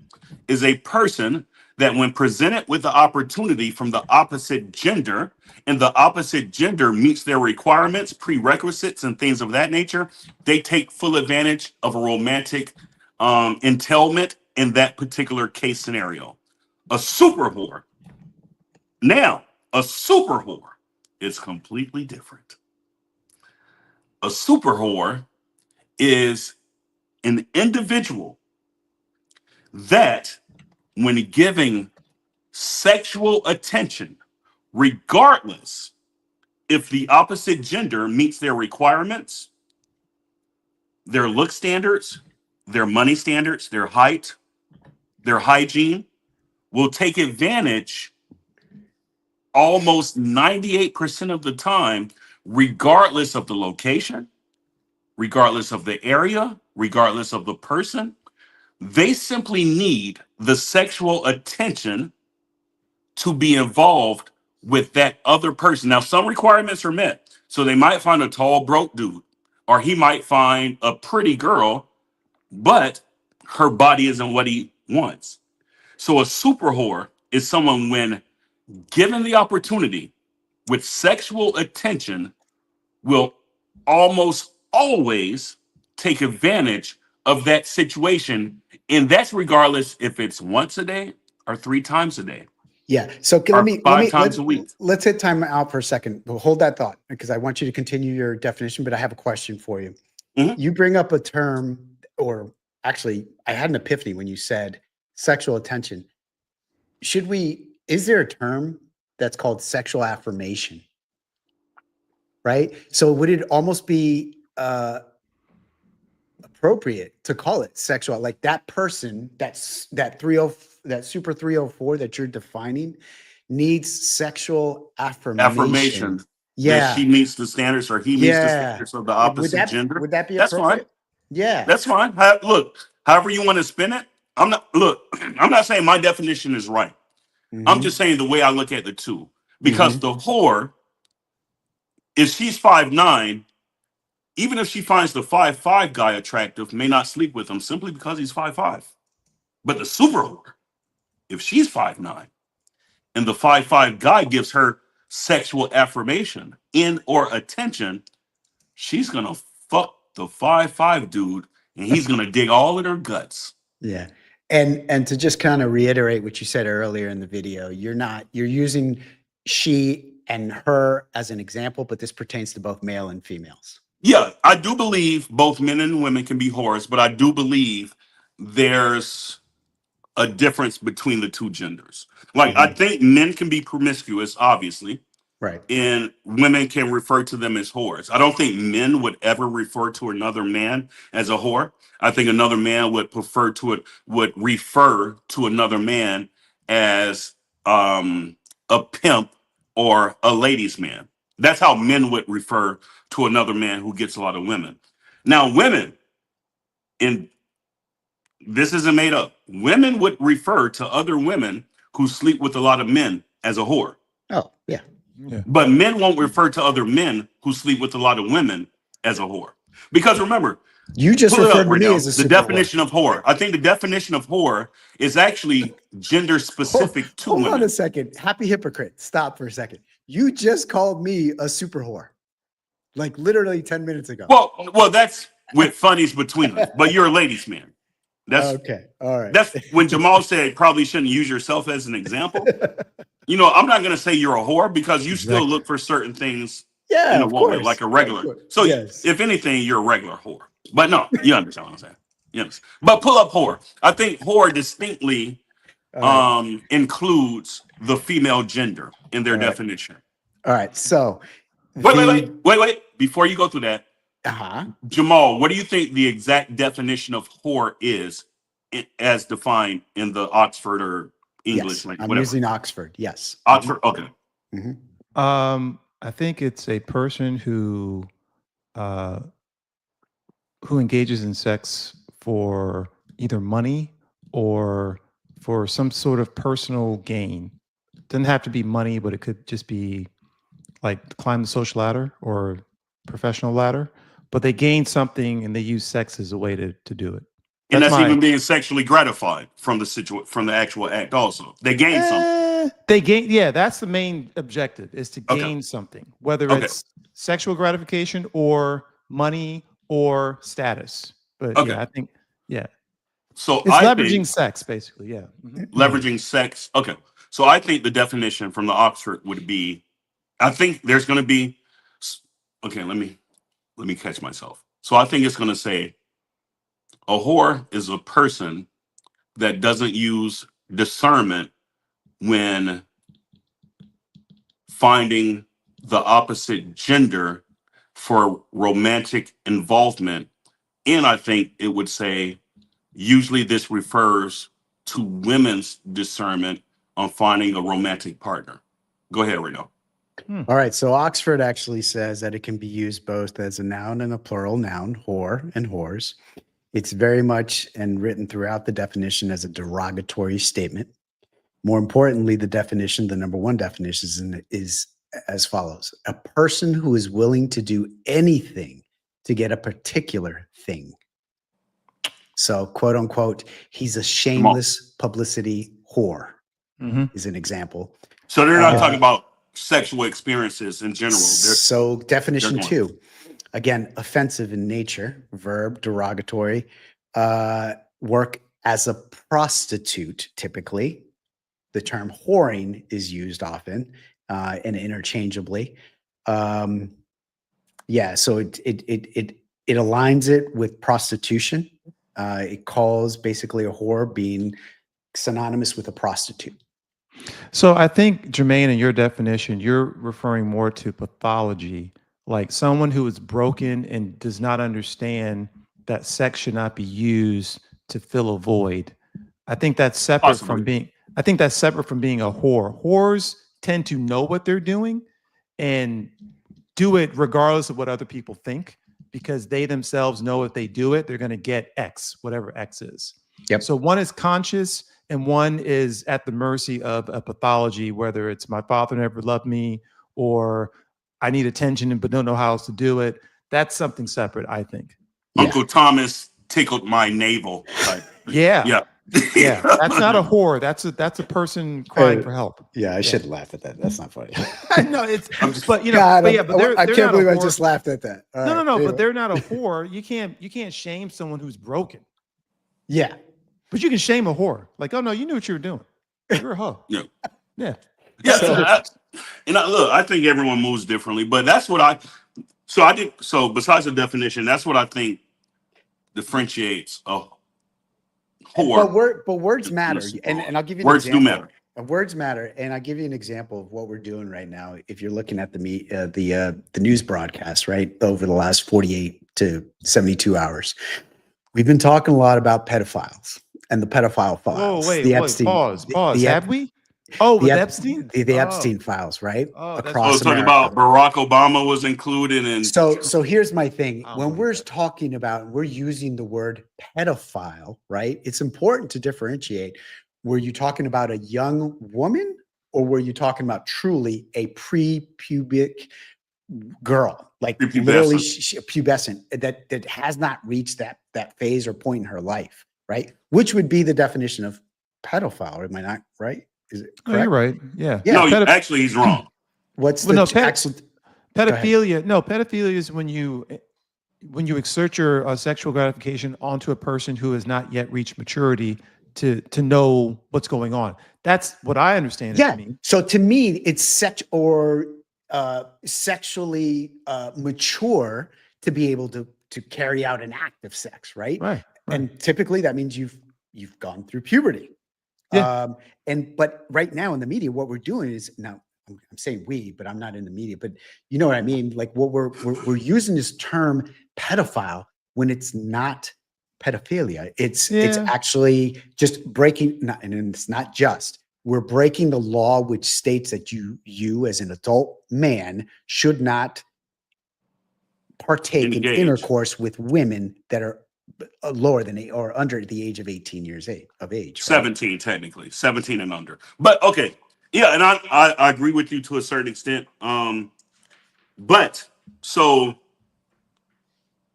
is a person that when presented with the opportunity from the opposite gender, and the opposite gender meets their requirements, prerequisites, and things of that nature, they take full advantage of a romantic entailment in that particular case scenario. A super whore. Now, a super whore is completely different. A super whore is an individual that, when giving sexual attention, regardless if the opposite gender meets their requirements, their look standards, their money standards, their height, their hygiene, will take advantage almost 98% of the time, regardless of the location, regardless of the area, regardless of the person. They simply need the sexual attention to be involved with that other person. Now, some requirements are met. So they might find a tall, broke dude, or he might find a pretty girl, but her body isn't what he wants. So a super whore is someone, when given the opportunity with sexual attention, will almost always take advantage of that situation. And that's regardless if it's once a day or 3 times a day. Yeah. So Or 5 times a week. let's hit time out for a second. We'll hold that thought because I want you to continue your definition, but I have a question for you. Mhm. You bring up a term, or actually, I had an epiphany when you said sexual attention. Is there a term that's called sexual affirmation? Right? So would it almost be appropriate to call it sexual, like that person, that super 304 that you're defining needs sexual affirmation. That Yeah. she meets the standards or he meets the standards of the opposite gender. Would that be That's appropriate? fine. Yeah. That's fine. Look, however you want to spin it. I'm not saying my definition is right. I'm Mhm. just saying the way I look at the two. Because the whore, if she's 5'9", even if she finds the 5'5" guy attractive, may not sleep with him simply because he's 5'5". But the super whore, if she's 5'9", and the 5'5" guy gives her sexual affirmation or attention, she's gonna fuck the 5'5" dude, and he's gonna dig all in her guts. Yeah. And to just kind of reiterate what you said earlier in the video, you're using she and her as an example, but this pertains to both male and females. Yeah, I do believe both men and women can be whores, but I do believe there's a difference between the two genders. Like, I think men can be promiscuous, obviously, Right. and women can refer to them as whores. I don't think men would ever refer to another man as a whore. I think another man would refer to another man as a pimp or a ladies' man. That's how men would refer to another man who gets a lot of women. Now, women, and this isn't made up, women would refer to other women who sleep with a lot of men as a whore. Oh, yeah. Yeah. But men won't refer to other men who sleep with a lot of women as a whore. Because remember, You just pull it referred up, to me Riddell, as a the super definition of whore. I think the definition of whore is actually gender specific to Hold on women. a second. Happy hypocrite. Stop for a second. You just called me a super whore. Like literally 10 minutes ago. Well, that's with funnies between us, but you're a ladies' man. Okay. All right. That's when Jamal said probably shouldn't use yourself as an example. I'm not going to say you're a whore because you still Exactly. look for certain things Yeah, in a of woman, course. like a regular. Of course. So Yes. if anything, you're a regular whore. But no, you understand what I'm saying. Yes. But pull up whore. I think whore distinctly All right. includes the female gender in their All right. definition. All right. So Wait. Before you go through that, Uh-huh. Jamal, what do you think the exact definition of whore is as defined in the Oxford or English, Yes. like I'm whatever? using Oxford. Yes. Oxford, okay. Mhm. I think it's a person uh, who engages in sex for either money or for some sort of personal gain. Doesn't have to be money, but it could just be like climb the social ladder or professional ladder. But they gain something and they use sex as a way to do it. And That's that's my even being sexually gratified from the actual act also. They gain something. They gain, yeah, that's the main objective is to Okay. gain something, whether Okay. it's sexual gratification or money or status. But Okay. yeah, I think, yeah, So it's I leveraging think sex basically. Yeah. Mhm. leveraging sex. Okay. So I think the definition from the Oxford would be, I think there's going to be, okay, let me catch myself. So I think it's going to say a whore is a person that doesn't use discernment when finding the opposite gender for romantic involvement. And I think it would say, usually this refers to women's discernment on finding a romantic partner. Go ahead, Reno. All right. So Oxford actually says that it can be used both as a noun and a plural noun, whore and whores. It's very much and written throughout the definition as a derogatory statement. More importantly, the number one definition is as follows: a person who is willing to do anything to get a particular thing. So, quote unquote, he's a shameless publicity whore, Mhm. is an example. So they're not talking about sexual experiences in general. So, definition going. 2, again, offensive in nature, verb, derogatory, work as a prostitute, typically. The term whoring is used often and interchangeably. Yeah, so it aligns it with prostitution. It calls basically a whore being synonymous with a prostitute. So I think, Jermaine, in your definition, you're referring more to pathology, like someone who is broken and does not understand that sex should not be used to fill a void. I think that's separate from Possibly. being. I think that's separate from being a whore. Whores tend to know what they're doing and do it regardless of what other people think, because they themselves know if they do it, they're going to get X, whatever X is. Yep. So one is conscious and one is at the mercy of a pathology, whether it's my father never loved me or I need attention but don't know how else to do it. That's something separate, I think. Yeah. Uncle Thomas tickled my navel. Like, Yeah. yeah. Yeah. That's not a whore. That's a person crying for help. Yeah, I should laugh at that. That's not funny. I know it's, but you know, God, but yeah, but they're I they're can't not a believe I whore. just laughed at that. All No, right, but anyway. they're not a whore. You can't shame someone who's broken, Yeah. but you can shame a whore. Like, oh no, you knew what you were doing. You're a hoe. Yeah. Yeah. Yeah. That's the difference. Look, I think everyone moves differently, but that's what so besides the definition, that's what I think differentiates a whore. But words matter. Listen, And I'll give you an words do example. matter. Words matter, and I'll give you an example of what we're doing right now. If you're looking at the news broadcast, right, over the last 48 to 72 hours, we've been talking a lot about pedophiles and the pedophile Whoa, files, wait, the wait, Epstein, pause. Have the we? Oh, the with Ep- Epstein? the Oh, Epstein files, right, oh, that's I across was talking America. about Barack Obama was included and So here's my thing. I don't When believe we're that. talking about, we're using the word pedophile, right? It's important to differentiate. Were you talking about a young woman, or were you talking about truly a pre-pubic girl, like literally prepubescent. pubescent, that has not reached that phase or point in her life, right? Which would be the definition of pedophile? Am I not right? Is it No, you're correct? right. Yeah. Yeah. No, actually, he's wrong. What's Well, the no, actual? Go ahead. pedophilia. No, pedophilia is when you exert your sexual gratification onto a person who has not yet reached maturity to know what's going on. That's what I understand it to Yeah. mean. So to me, it's sexually mature to be able to carry out an act of sex, right? Right. Right. And typically that means you've gone through puberty. Yeah. But right now in the media, what we're doing is now I'm saying we, but I'm not in the media, but you know what I mean? Like what we're using this term pedophile when it's not pedophilia. It's Yeah. actually just breaking, and it's not just, we're breaking the law which states that you as an adult man should not partake in Engage. intercourse with women that are lower than or under the age of 18 years of age. Right? 17 technically, 17 and under. But okay, yeah, and I agree with you to a certain extent. But so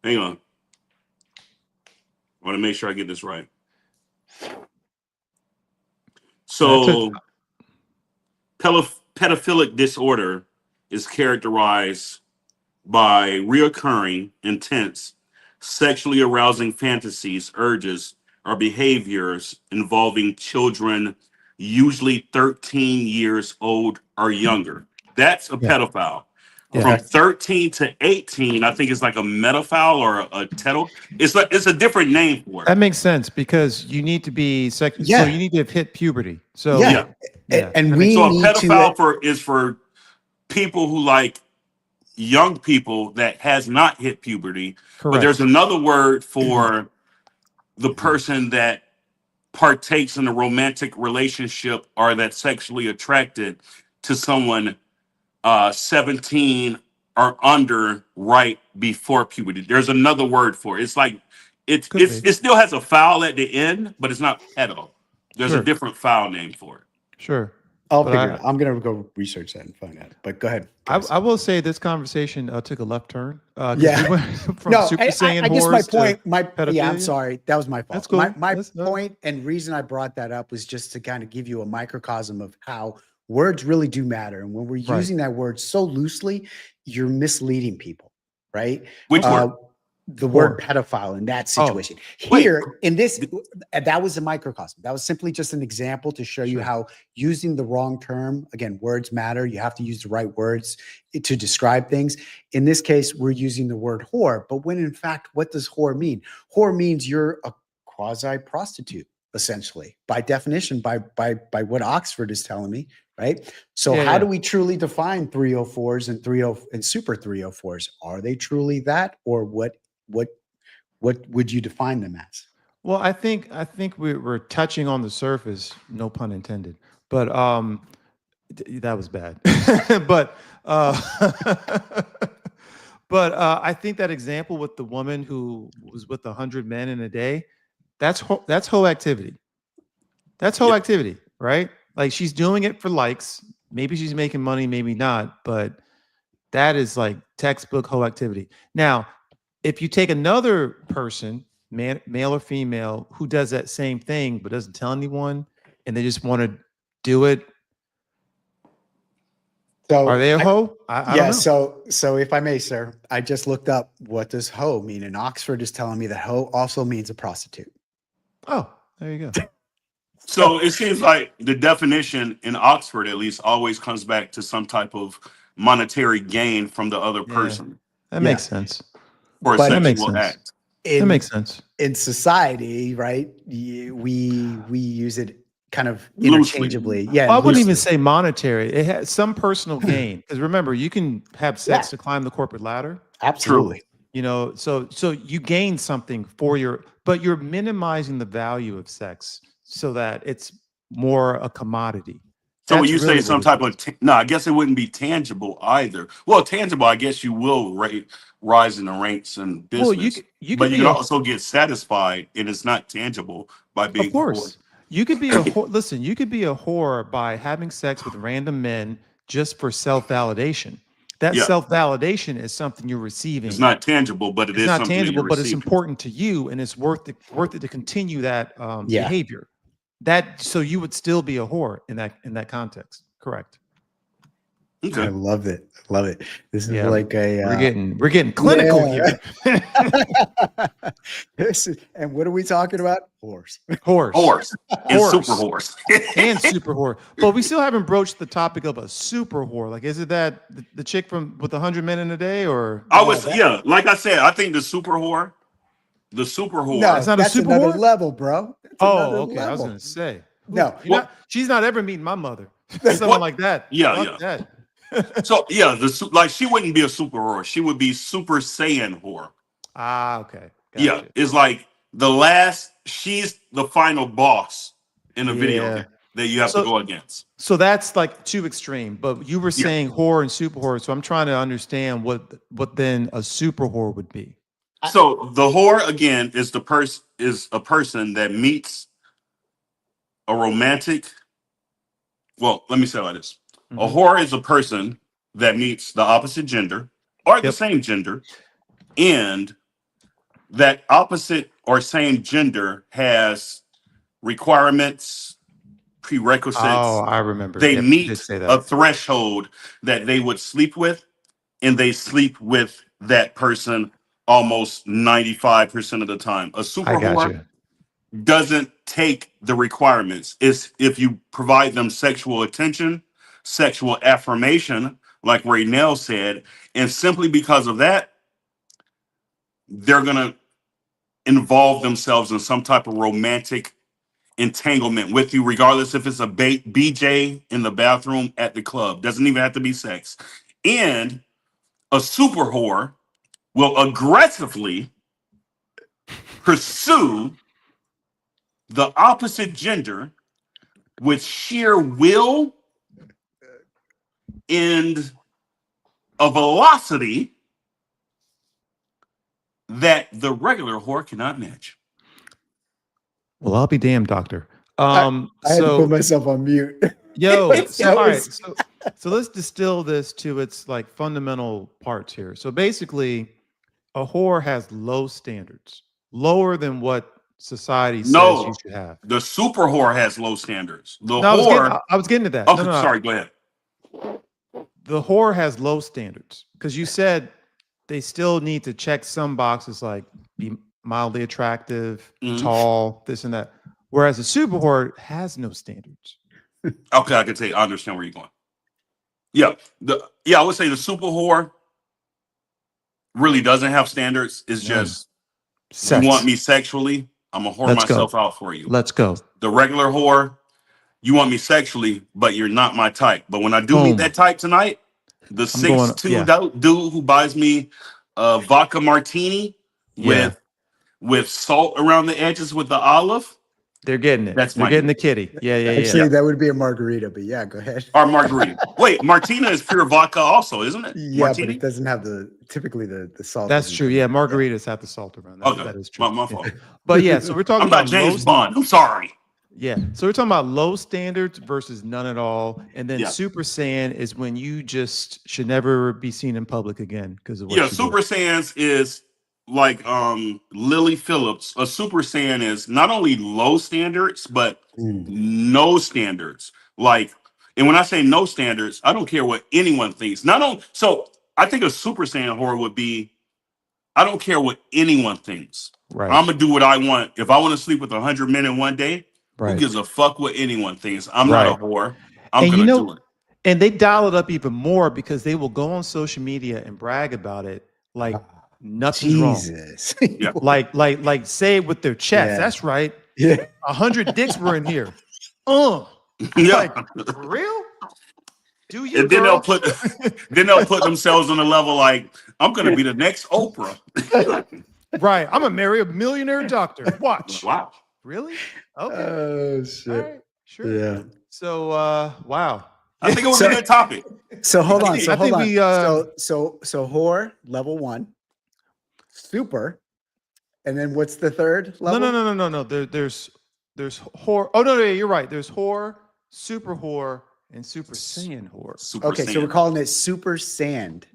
hang on, I want to make sure I get this right. That's it. So pedophilic disorder is characterized by reoccurring, intense, sexually arousing fantasies, urges, or behaviors involving children, usually 13 years old or younger. That's a Yeah. pedophile. Yeah. From 13 to 18, I think it's like a metaphile or a teto. It's a different name for it. That makes sense because you need to be so Yeah. you need to have hit puberty. So Yeah. Yeah. yeah. And that we makes So a need pedophile is for people who like young people that has not hit puberty. But there's correct. another word for the person that partakes in a romantic relationship or that's sexually attracted to someone 17 or under right before puberty. There's another word for it. It's like Could be. it still has a foul at the end, but it's not pedo. There's a Sure. different foul name for it. Sure. I'll But figure it out. I'm gonna go research that and find out. But go ahead. guys. I will say this conversation took a left turn. 'Cause Yeah. we went from No, Super Saiyan I guess my whores to point, yeah, I'm pedophilia. sorry. That was my fault. That's cool. My That's- point and reason I brought that up was just to kind of give you a microcosm of how words really do matter. And when we're Right. using that word so loosely, you're misleading people, right? Which word? The word Whore. pedophile in that Oh, situation. wait. Here in this, that was a microcosm. That was simply just an example to show you Sure. how using the wrong term, again, words matter. You have to use the right words to describe things. In this case, we're using the word whore, but when in fact, what does whore mean? Whore means you're a quasi prostitute, essentially, by definition, by what Oxford is telling me, right? So Yeah, how yeah. do we truly define 304s and 30 and super 304s? Are they truly that, or what would you define them as? Well, I think we're touching on the surface, no pun intended. But that was bad. but I think that example with the woman who was with 100 men in a day, that's whole activity. That's whole Yeah. activity, right? Like she's doing it for likes. Maybe she's making money, maybe not, but that is like textbook whole activity. Now, if you take another person, male or female, who does that same thing but doesn't tell anyone, and they just want to do it, So are they a hoe? I don't yeah, know. so if I may, sir, I just looked up what does hoe mean, and Oxford is telling me that hoe also means a prostitute. Oh, there you go. So it seems like the definition in Oxford, at least, always comes back to some type of monetary gain from the other Yeah, person that Yeah. makes sense. for a But That makes sexual sense. act. That in makes sense. in society, right? We use it kind of Loosely. interchangeably. Yeah, Well, I wouldn't even loosely. say monetary. It has some personal gain because remember, you can have sex Yeah. to climb the corporate ladder. Absolutely. You know, so you gain something for but you're minimizing the value of sex so that it's more a commodity. So when That's you say really what some it type is. of no, I guess it wouldn't be tangible either. Well, tangible, I guess you will rise in the ranks in Well, business, you but could you be can a also get satisfied, and it's not tangible by Of being poor. course. You could be a whore. Listen, you could be a whore by having sex with random men just for self-validation. That Yeah, self-validation is something you're it's receiving. not tangible, but it It's is not something that tangible, you're but it's receiving. important to you, and it's worth it to continue that Yeah. behavior. That so you would still be a whore in that context. Correct. I Okay. love it. Love it. This is Yeah, like a we're getting clinical yeah. here. And what are we talking about? Horse. Horse and super Horse. horse. And super whore. But we still haven't broached the topic of a super whore. Like, is it that the chick from with 100 men in a day, or I No, was that- yeah, like I said, I think the super whore, That's not a that's super another whore? level, bro. It's another Oh, okay. I was level. gonna say. No. Well, She's not ever meeting my mother. Someone what? like that. Yeah, Fuck yeah. that. So yeah, like she wouldn't be a super whore. She would be super Saiyan whore. Ah, okay. Yeah, Gotcha. it's like she's the final boss in a video Yeah. game that you have to So go against. so that's like too extreme. But you were Yeah. saying whore and super whore. So I'm trying to understand what then a super whore would be. So the whore again is a person that meets a romantic. Well, let me say it like this: a Mhm. whore is a person that meets the opposite gender or the Yep. same gender, and that opposite or same gender has requirements, Oh, prerequisites. I remember. They Yep, you did meet say a that. threshold that they would sleep with, and they sleep with that person almost 95% of the time. A I super got whore you. doesn't take the requirements. It's if you provide them sexual attention, sexual affirmation, like Raynell said, and simply because of that, they're gonna involve themselves in some type of romantic entanglement with you, regardless if it's a BJ in the bathroom at the club. Doesn't even have to be sex. And a super whore will aggressively pursue the opposite gender with sheer will and a velocity that the regular whore cannot match. Well, I'll be damned, doctor. I had to put So myself on mute. yo, so That all right, was- so let's distill this to its like fundamental parts here. So basically, a whore has low standards, lower than what society says you No, should have. the super whore has low standards. The No, whore, I was getting to that. No, okay, no, no. sorry, go ahead. The whore has low standards because you said they still need to check some boxes like be mildly attractive, Mhm. tall, this and that. Whereas a super whore has no standards. Okay, I can tell you, I understand where you're going. Yeah, I would say the super whore really doesn't have standards. It's None. just Sex. you want me sexually, I'm gonna whore Let's go. myself out for you. Let's go. The regular whore, you want me sexually, but you're not my type. But when I do meet Boom. that type tonight, the I'm going. 6'2" Yeah. dude who buys me a vodka martini Yeah. with salt around the edges with the olive, They're getting it. that's They're my getting dude. the kitty. Yeah, yeah, yeah. Actually, that would be a margarita, but yeah, go ahead. Or margarita. Wait, Martina is pure vodka also, isn't it? Yeah, Martini? but it doesn't have typically the salt. That's doesn't true. come Yeah, in. margaritas have the salt around. Okay, That is true. my Yeah. fault. But yeah, so we're talking I'm not about James Bond. I'm sorry. Yeah. So we're talking about low standards versus none at all. And then Yeah. Super Saiyan is when you just should never be seen in public again because of what Yeah, you Super Saiyans is like Lily Phillips. A Super Saiyan is not only low standards, but no standards. Like, and when I say no standards, I don't care what anyone thinks. Not on so I think a Super Saiyan whore would be I don't care what anyone thinks. do. Right. I'm gonna do what I want. If I want to sleep with 100 men in one day, who Right. gives a fuck what anyone thinks? I'm Right. not a whore. I'm And gonna you do know, it. and they dial it up even more because they will go on social media and brag about it like nothing's wrong. Jesus. Yeah. Like say it with their chest. Yeah. That's right. Yeah. 100 dicks were in here. Yeah. Like, for real? Do you, And then girl? they'll put themselves on a level like, I'm gonna be the next Oprah. Right. I'm gonna marry a millionaire doctor. Watch. Wow. Really? Okay. Oh All shit. right. Sure. Yeah. So wow. I think it was So- a good topic. So hold on. think- So I hold think on. we, So whore level 1, super, and then what's the third level? No. There's whore. Oh no, you're right. There's whore, super whore, and super saiyan whore. Super Okay, so we're Saiyan. calling it super sand.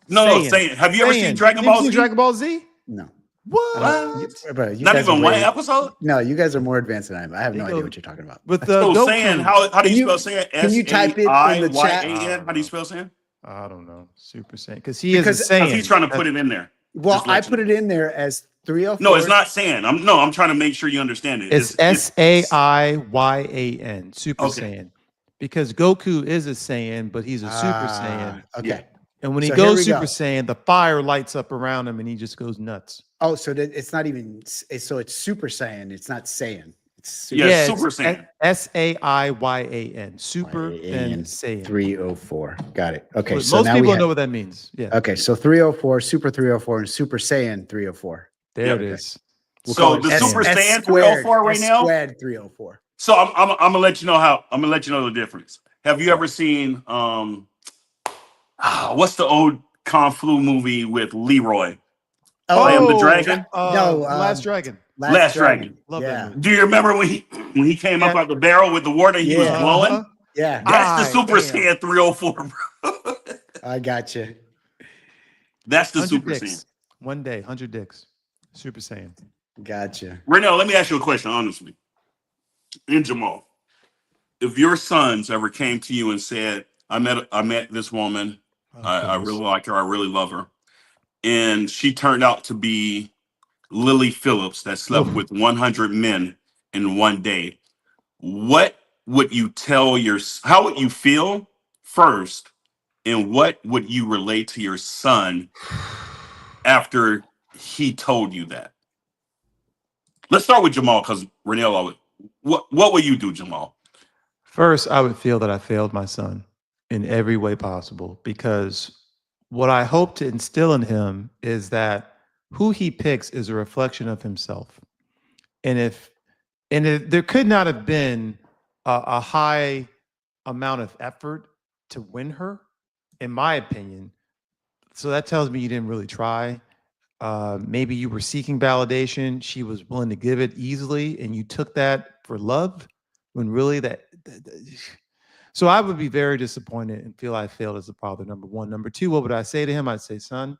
No, Saiyan. Saiyan. Have you ever seen Dragon You ever Ball seen Z? Dragon Ball Z? No. What? Bro, you Not guys are even one way- episode? No, you guys are more advanced than I am. I have They no go- idea what you're talking about. With So Goku. Saiyan, how do Can you you- spell Saiyan? can you type it in the chat? S-A-I-Y-A-N? How do you spell Saiyan? I don't know. Super Saiyan. Because he is a Because- Saiyan. Because he's trying to put it in there. Well, Just let I you put know. it in there as 304. No, it's not Saiyan. I'm trying to make sure you understand it. It's Saiyan. Super Okay. Saiyan. Because Goku is a Saiyan, but he's a Super Saiyan. Okay. And when he So here goes we Super go. Saiyan, the fire lights up around him and he just goes nuts. Oh, so that it's not even so it's super saiyan. It's not Saiyan. It's super, Yeah, it's Super Saiyan. Saiyan. Super then Saiyan. 304. Got it. Okay. But So most now people we know what that means. Yeah. Okay, so 304, Super 304, and Super Saiyan 304. There it Yeah. is. We'll So call it the S- Super S Saiyan squared, 304 right S now? Squared 304. So I'm gonna let you know the difference. Have you ever seen what's the old Kung Fu movie with Leroy? I Am the Dragon? No, The Last Dragon. Last Dragon. Love Yeah. that movie. Do you remember when he came up Yeah. out the barrel with the water and he was Yeah. glowing? Uh-huh. Yeah. That's the Super damn. Saiyan 304, bro. I got you. That's the 100 Super dicks. Saiyan. One day, 100 dicks. Super Saiyan. Gotcha. Renell, let me ask you a question, honestly. And Jamal, if your sons ever came to you and said, I met this woman, Oh, I goodness. really like her, I really love her, and she turned out to be Lily Phillips that slept Oof. with 100 men in one day, what would you tell how would you feel first, and what would you relate to your son after he told you that? Let's start with Jamal, because Renell, what would you do, Jamal? First, I would feel that I failed my son in every way possible because what I hope to instill in him is that who he picks is a reflection of himself. And there could not have been a high amount of effort to win her, in my opinion. So that tells me you didn't really try. Maybe you were seeking validation. She was willing to give it easily, and you took that for love when really so I would be very disappointed and feel I failed as a father, number one. Number two, what would I say to him? I'd say, son,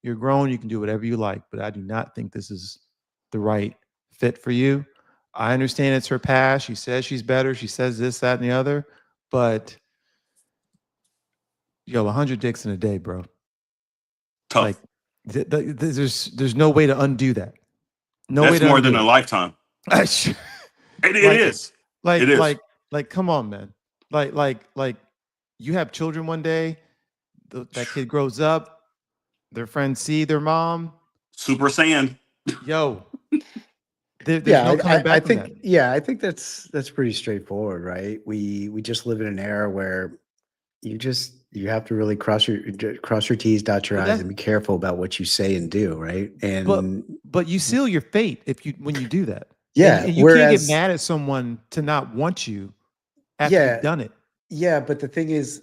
you're grown, you can do whatever you like, but I do not think this is the right fit for you. I understand it's her past. She says she's better. She says this, that, and the other, but 100 dicks in a day, bro. Tough. Like there's no way to undo that. No way That's to more undo than a lifetime. it. It Like- is. Like, It is. like, come on, man. Like, you have children one day. That kid grows up. Their friends see their mom. Super Saiyan. Yo, there's no coming back from that. I think that's pretty straightforward, right? We just live in an era where you have to really cross your T's, dot your But I's, that's- and be careful about what you say and do, right? And But you seal your fate when you do that. yeah, and you can't whereas get mad at someone to not want you after Yeah. you've done it. yeah, but the thing is,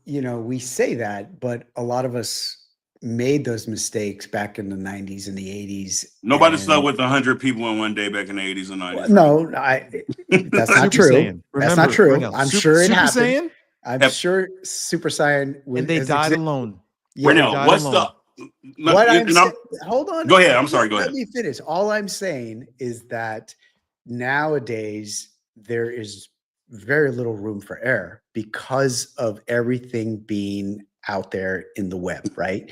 we say that, but a lot of us made those mistakes back in the 90s and the 80s. Nobody and- slept with 100 people in one day back in the 80s and 90s. No, that's not Super true. Saiyan. That's not Remember, true. Renell, I'm Super- sure it Super happened. Saiyan, I'm Yep. sure Super Saiyan was, and they has died exi- alone. Yeah, Renell, Renell, died what's alone. what I'm and I'm- saying, hold on. Go ahead, I'm sorry, go Let ahead. me finish. All I'm saying is that nowadays there is very little room for error because of everything being out there in the web, right?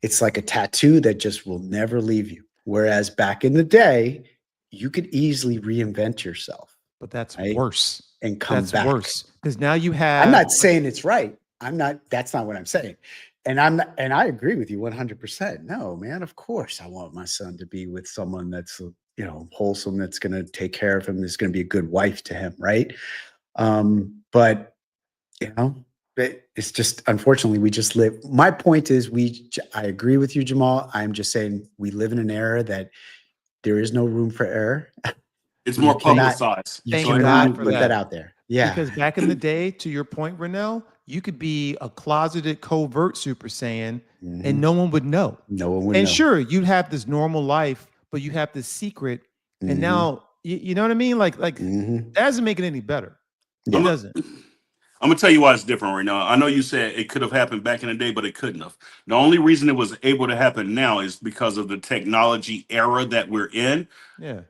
It's like a tattoo that just will never leave you. Whereas back in the day, you could easily reinvent yourself But that's Right? worse. and come That's back. worse because now you have. I'm not saying it's right. That's not what I'm saying. And I agree with you 100%. No, man, of course I want my son to be with someone that's, wholesome, that's going to take care of him, that's going to be a good wife to him. Right. But it's just, unfortunately, we just live. My point is, I agree with you, Jamal. I'm just saying we live in an era that there is no room for error. It's You more cannot- publicized. You Thank So cannot God for put that that. out there. Yeah. Because back in the day, to your point, Renell, you could be a closeted, covert Super Saiyan Mhm. and no one would know. No one would And know. sure, you'd have this normal life, but you have this secret. Mhm. And now, you know what I mean? Like Mhm. that doesn't make it any better. Yeah. It doesn't. I'm gonna tell you why it's different right now. I know you said it could have happened back in the day, but it couldn't have. The only reason it was able to happen now is because of the technology era that we're in, Yeah.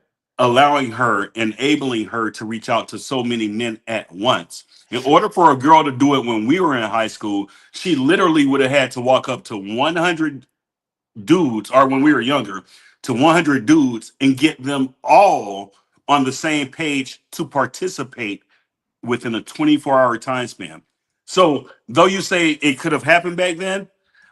enabling her to reach out to so many men at once. In order for a girl to do it when we were in high school, she literally would have had to walk up to 100 dudes, or when we were younger, to 100 dudes and get them all on the same page to participate within a 24-hour time span. So, though you say it could have happened back then,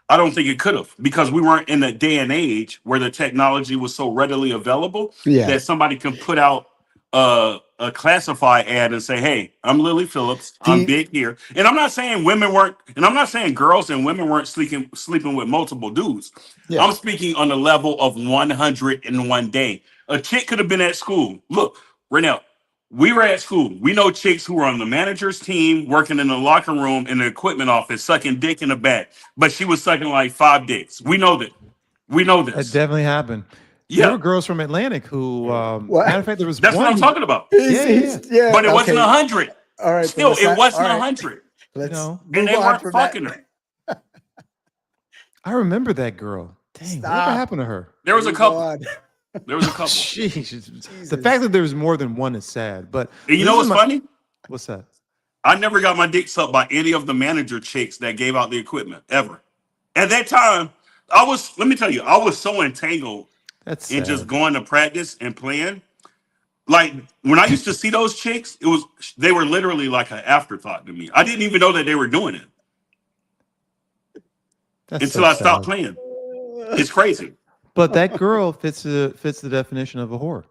I don't think it could have, because we weren't in a day and age where the technology was so readily available Yeah. that somebody can put out a classify ad and say, "Hey, I'm Lily Phillips. I'm big here." And I'm not saying women weren't, and I'm not saying girls and women weren't sleeping with multiple dudes. Yeah. I'm speaking on the level of 101 day. A chick could have been at school. Look, Renell, we were at school. We know chicks who were on the manager's team, working in the locker room in the equipment office, sucking dick in the back. But she was sucking like 5 dicks. We know that. We know That this. definitely happened. There Yeah, were girls from Atlantic who, What? matter of fact, there was that's what one I'm who, talking about. Yeah. But it wasn't okay. 100. All right. so Still, let's it not- wasn't all right, 100. Let's know, And move they on weren't from fucking that. her. I remember that girl. Dang, whatever Stop. happened to her? There was a Move couple. on. There was a couple. Jeez. The fact that there's more than one is sad. But And you this know is what's funny? What's that? I never got my dick sucked by any of the manager chicks that gave out the equipment ever. At that time, let me tell you, I was so entangled That's in sad. just going to practice and playing. Like when I used to see those chicks, they were literally like an afterthought to me. I didn't even know that they were doing it That's until so I stopped sad. playing. It's crazy. But that girl fits the definition of a whore.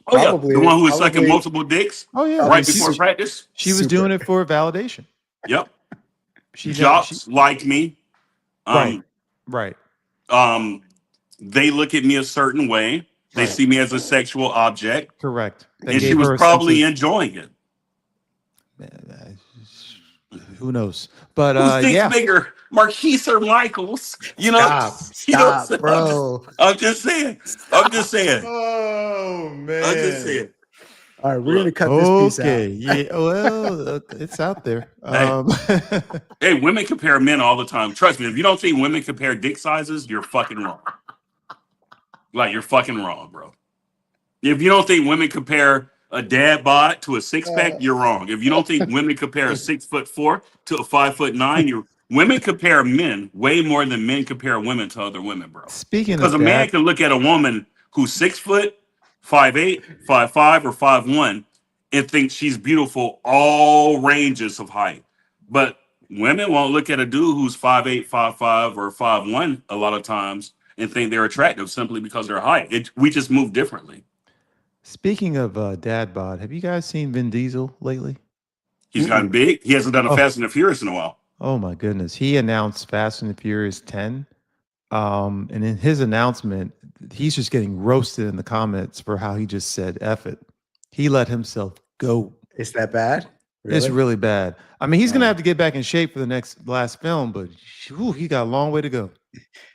Oh yeah, Probably- the one who was sucking probably- multiple dicks Oh yeah, Probably right she before was, practice. she was Super. doing it for validation. Yep. She Jocks like me. right, right. They look at me a certain way. They Right. see me as a sexual object, Correct. They and she gave was her probably essentially- enjoying it. Who knows? But Who thinks yeah, bigger, Marquise or Michaels? You know, Stop. you know what I'm Stop, saying? bro. I'm just saying. I'm just saying. Oh man. I'm just saying. All right. We're going to cut this piece Okay. out. Yeah. Well, it's out there. Hey. Hey, women compare men all the time. Trust me, if you don't think women compare dick sizes, you're fucking wrong. Like, you're fucking wrong, bro. If you don't think women compare a dad bod to a six pack, you're wrong. If you don't think women compare a 6'4" to a 5'9", women compare men way more than men compare women to other women, bro. Speaking Because of a man that, can look at a woman who's 6 foot, 5'8", 5'5", or 5'1", and think she's beautiful, all ranges of height. But women won't look at a dude who's 5'8", 5'5", or 5'1" a lot of times and think they're attractive simply because of their height. We just move differently. speaking of dad bod, have you guys seen Vin Diesel lately? He's gotten big. He hasn't done a Oh. Fast and the Furious in a while. Oh my goodness. He announced Fast and the Furious 10. And in his announcement, he's just getting roasted in the comments for how he just said F it. He let himself go. Is that bad? It's really bad. I mean, he's gonna Yeah. have to get back in shape for the last film, but whew, he got a long way to go.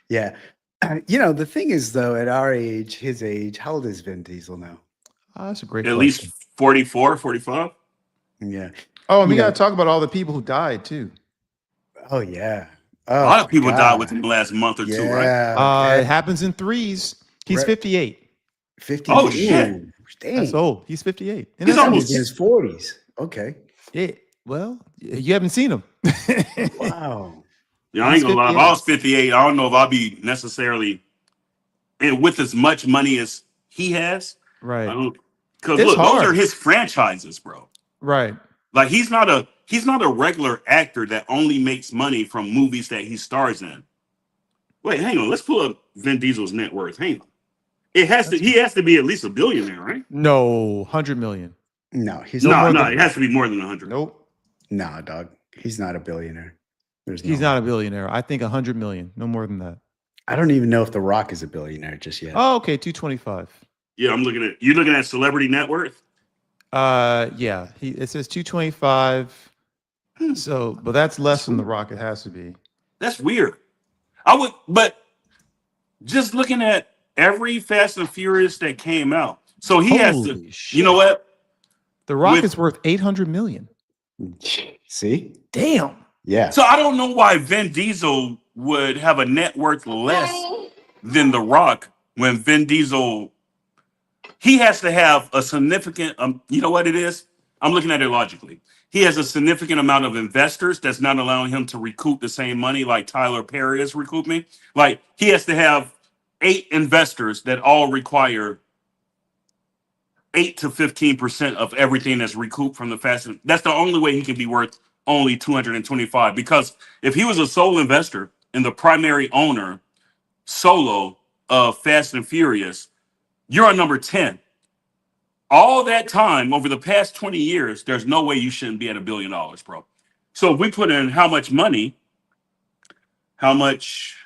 Yeah. The thing is, though, at our age, his age, how old is Vin Diesel now? Oh, that's a great At question. least 44, 45. Yeah. Oh, and we you got know- to talk about all the people who died too. Oh, yeah. A lot of people died God. within the last month or two, right? Yeah. It happens in threes. He's Right. 58. 50. Oh, shit. Ooh, dang. That's old. He's 58. And He's that's almost- He's in his 40s. Okay. yeah. Well, you haven't seen him. Wow. Yeah, I He's ain't gonna lie. If 58. I was 58, I don't know if I'd be necessarily, and with as much money as he has. Right. Because It's look, those hard. are his franchises, bro. Right. Like he's not a regular actor that only makes money from movies that he stars in. Wait, hang on. Let's pull up Vin Diesel's net worth. Hang on. He has to be at least a billionaire, right? No, 100 million. No, he's No No, more no, than- it has to be more than 100. Nope. no, dog. He's not a billionaire. There's He's no not a billionaire. I think 100 million, no more than that. I don't even know if The Rock is a billionaire just yet. Oh, okay, 225. Yeah, you're looking at celebrity net worth. Yeah, it says 225. So, but that's less than The Rock. It has to be. That's weird. But just looking at every Fast and Furious that came out. So he has to, Holy shit. you know what? The Rock With- is worth 800 million. See? Damn. Yeah. So I don't know why Vin Diesel would have a net worth less than The Rock when Vin Diesel, he has to have a significant, you know what it is? I'm looking at it logically. He has a significant amount of investors that's not allowing him to recoup the same money like Tyler Perry is recouping. Like he has to have 8 investors that all require 8 to 15% of everything that's recouped from the Fast. That's the only way he can be worth only 225. Because if he was a sole investor and the primary owner solo of Fast and Furious, you're on number 10. All that time over the past 20 years, there's no way you shouldn't be at $1 billion, bro. So if we put in how much money, how much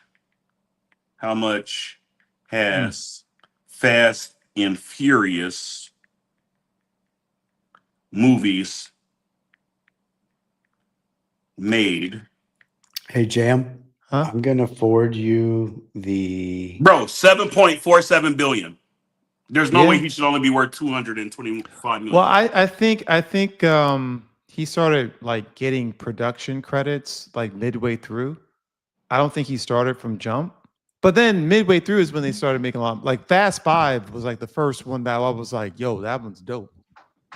has Fast and Furious movies made? Hey, Jam. Huh? I'm gonna forward you the. Bro, 7.47 billion. There's no Yeah. way he should only be worth 225 million. Well, I think he started like getting production credits like midway through. I don't think he started from jump. But then midway through is when they started making a lot. Like Fast 5 was like the first one that I was like, yo, that one's dope.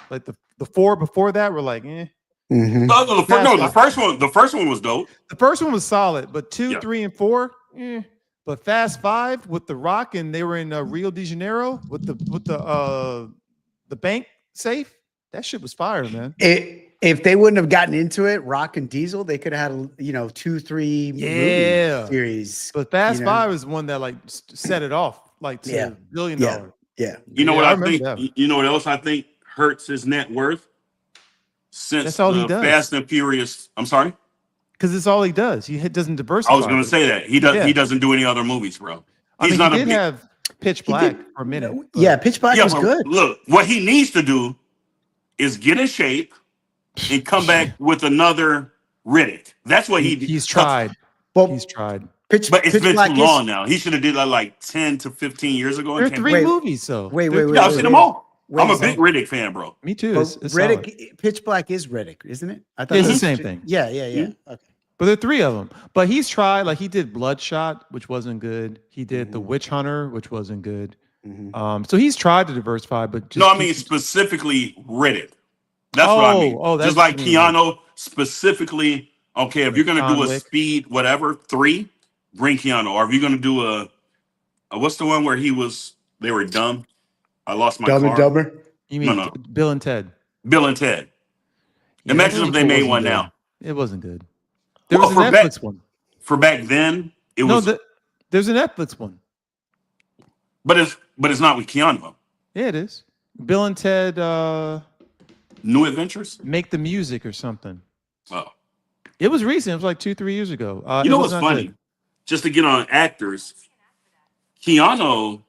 Like the 4 before that were like, eh. Mhm. The first one was dope. The first one was solid, but 2, Yeah. 3, and 4, eh. But Fast 5 with The Rock and they were in Rio de Janeiro with the bank safe. That shit was fire, man. If they wouldn't have gotten into it, Rock and Diesel, they could have had 2, 3 Yeah. movie series. But Fast You know? 5 is one that like set it off like to Yeah. $1 billion. Yeah. Yeah. You know Yeah, what I I remember think? that. You know what else I think hurts his net worth? Since That's all he does. Fast and Furious. I'm sorry. Because it's all he does. He doesn't diversify. I was going to say that he does. Yeah. He doesn't do any other movies, bro. I He's mean, not he a did big. have Pitch He Black did- for a minute. but- Yeah, Pitch Black Yeah, was but good. look, what he needs to do is get in shape and come back with another Riddick. That's what he's tried. Well, He's tried. Pitch, But it's Pitch been Black too long now. He should have did that like 10 to 15 years ago. There are and came 3 back. Wait, movies, so wait, There are wait, Yeah, I've wait, seen them all. Wait, I'm a so- big Riddick fan, bro. Me too. Well, It's solid. Riddick, Pitch Black is Riddick, isn't it? I thought It's that the was same ju- thing. Yeah, yeah, yeah. Okay. But there are 3 of them. But he's tried. Like he did Bloodshot, which wasn't good. He did The Witch Hunter, which wasn't good. Mhm. So he's tried to diversify, but just No, I mean specifically Riddick. That's what I mean. Oh, that's just like what you mean. Keanu, specifically. Okay, if you're gonna John do a Wick. speed whatever 3, bring Keanu. Or if you're gonna do a what's the one where they were dumb? I lost my Dumb car. and Dumber. You mean No. Bill and Ted? Bill and Ted. Yeah, Imagine that if they sequel made wasn't one good. now. It wasn't good. There Well, was a for back- Netflix one. For back then, it No, was, there's a Netflix one. but it's not with Keanu. Yeah, it is. Bill and Ted New Adventures. make the music or something. Oh, It was recent. It was like 2, 3 years ago. you it know was what's not funny? good. Just to get on actors, Keanu,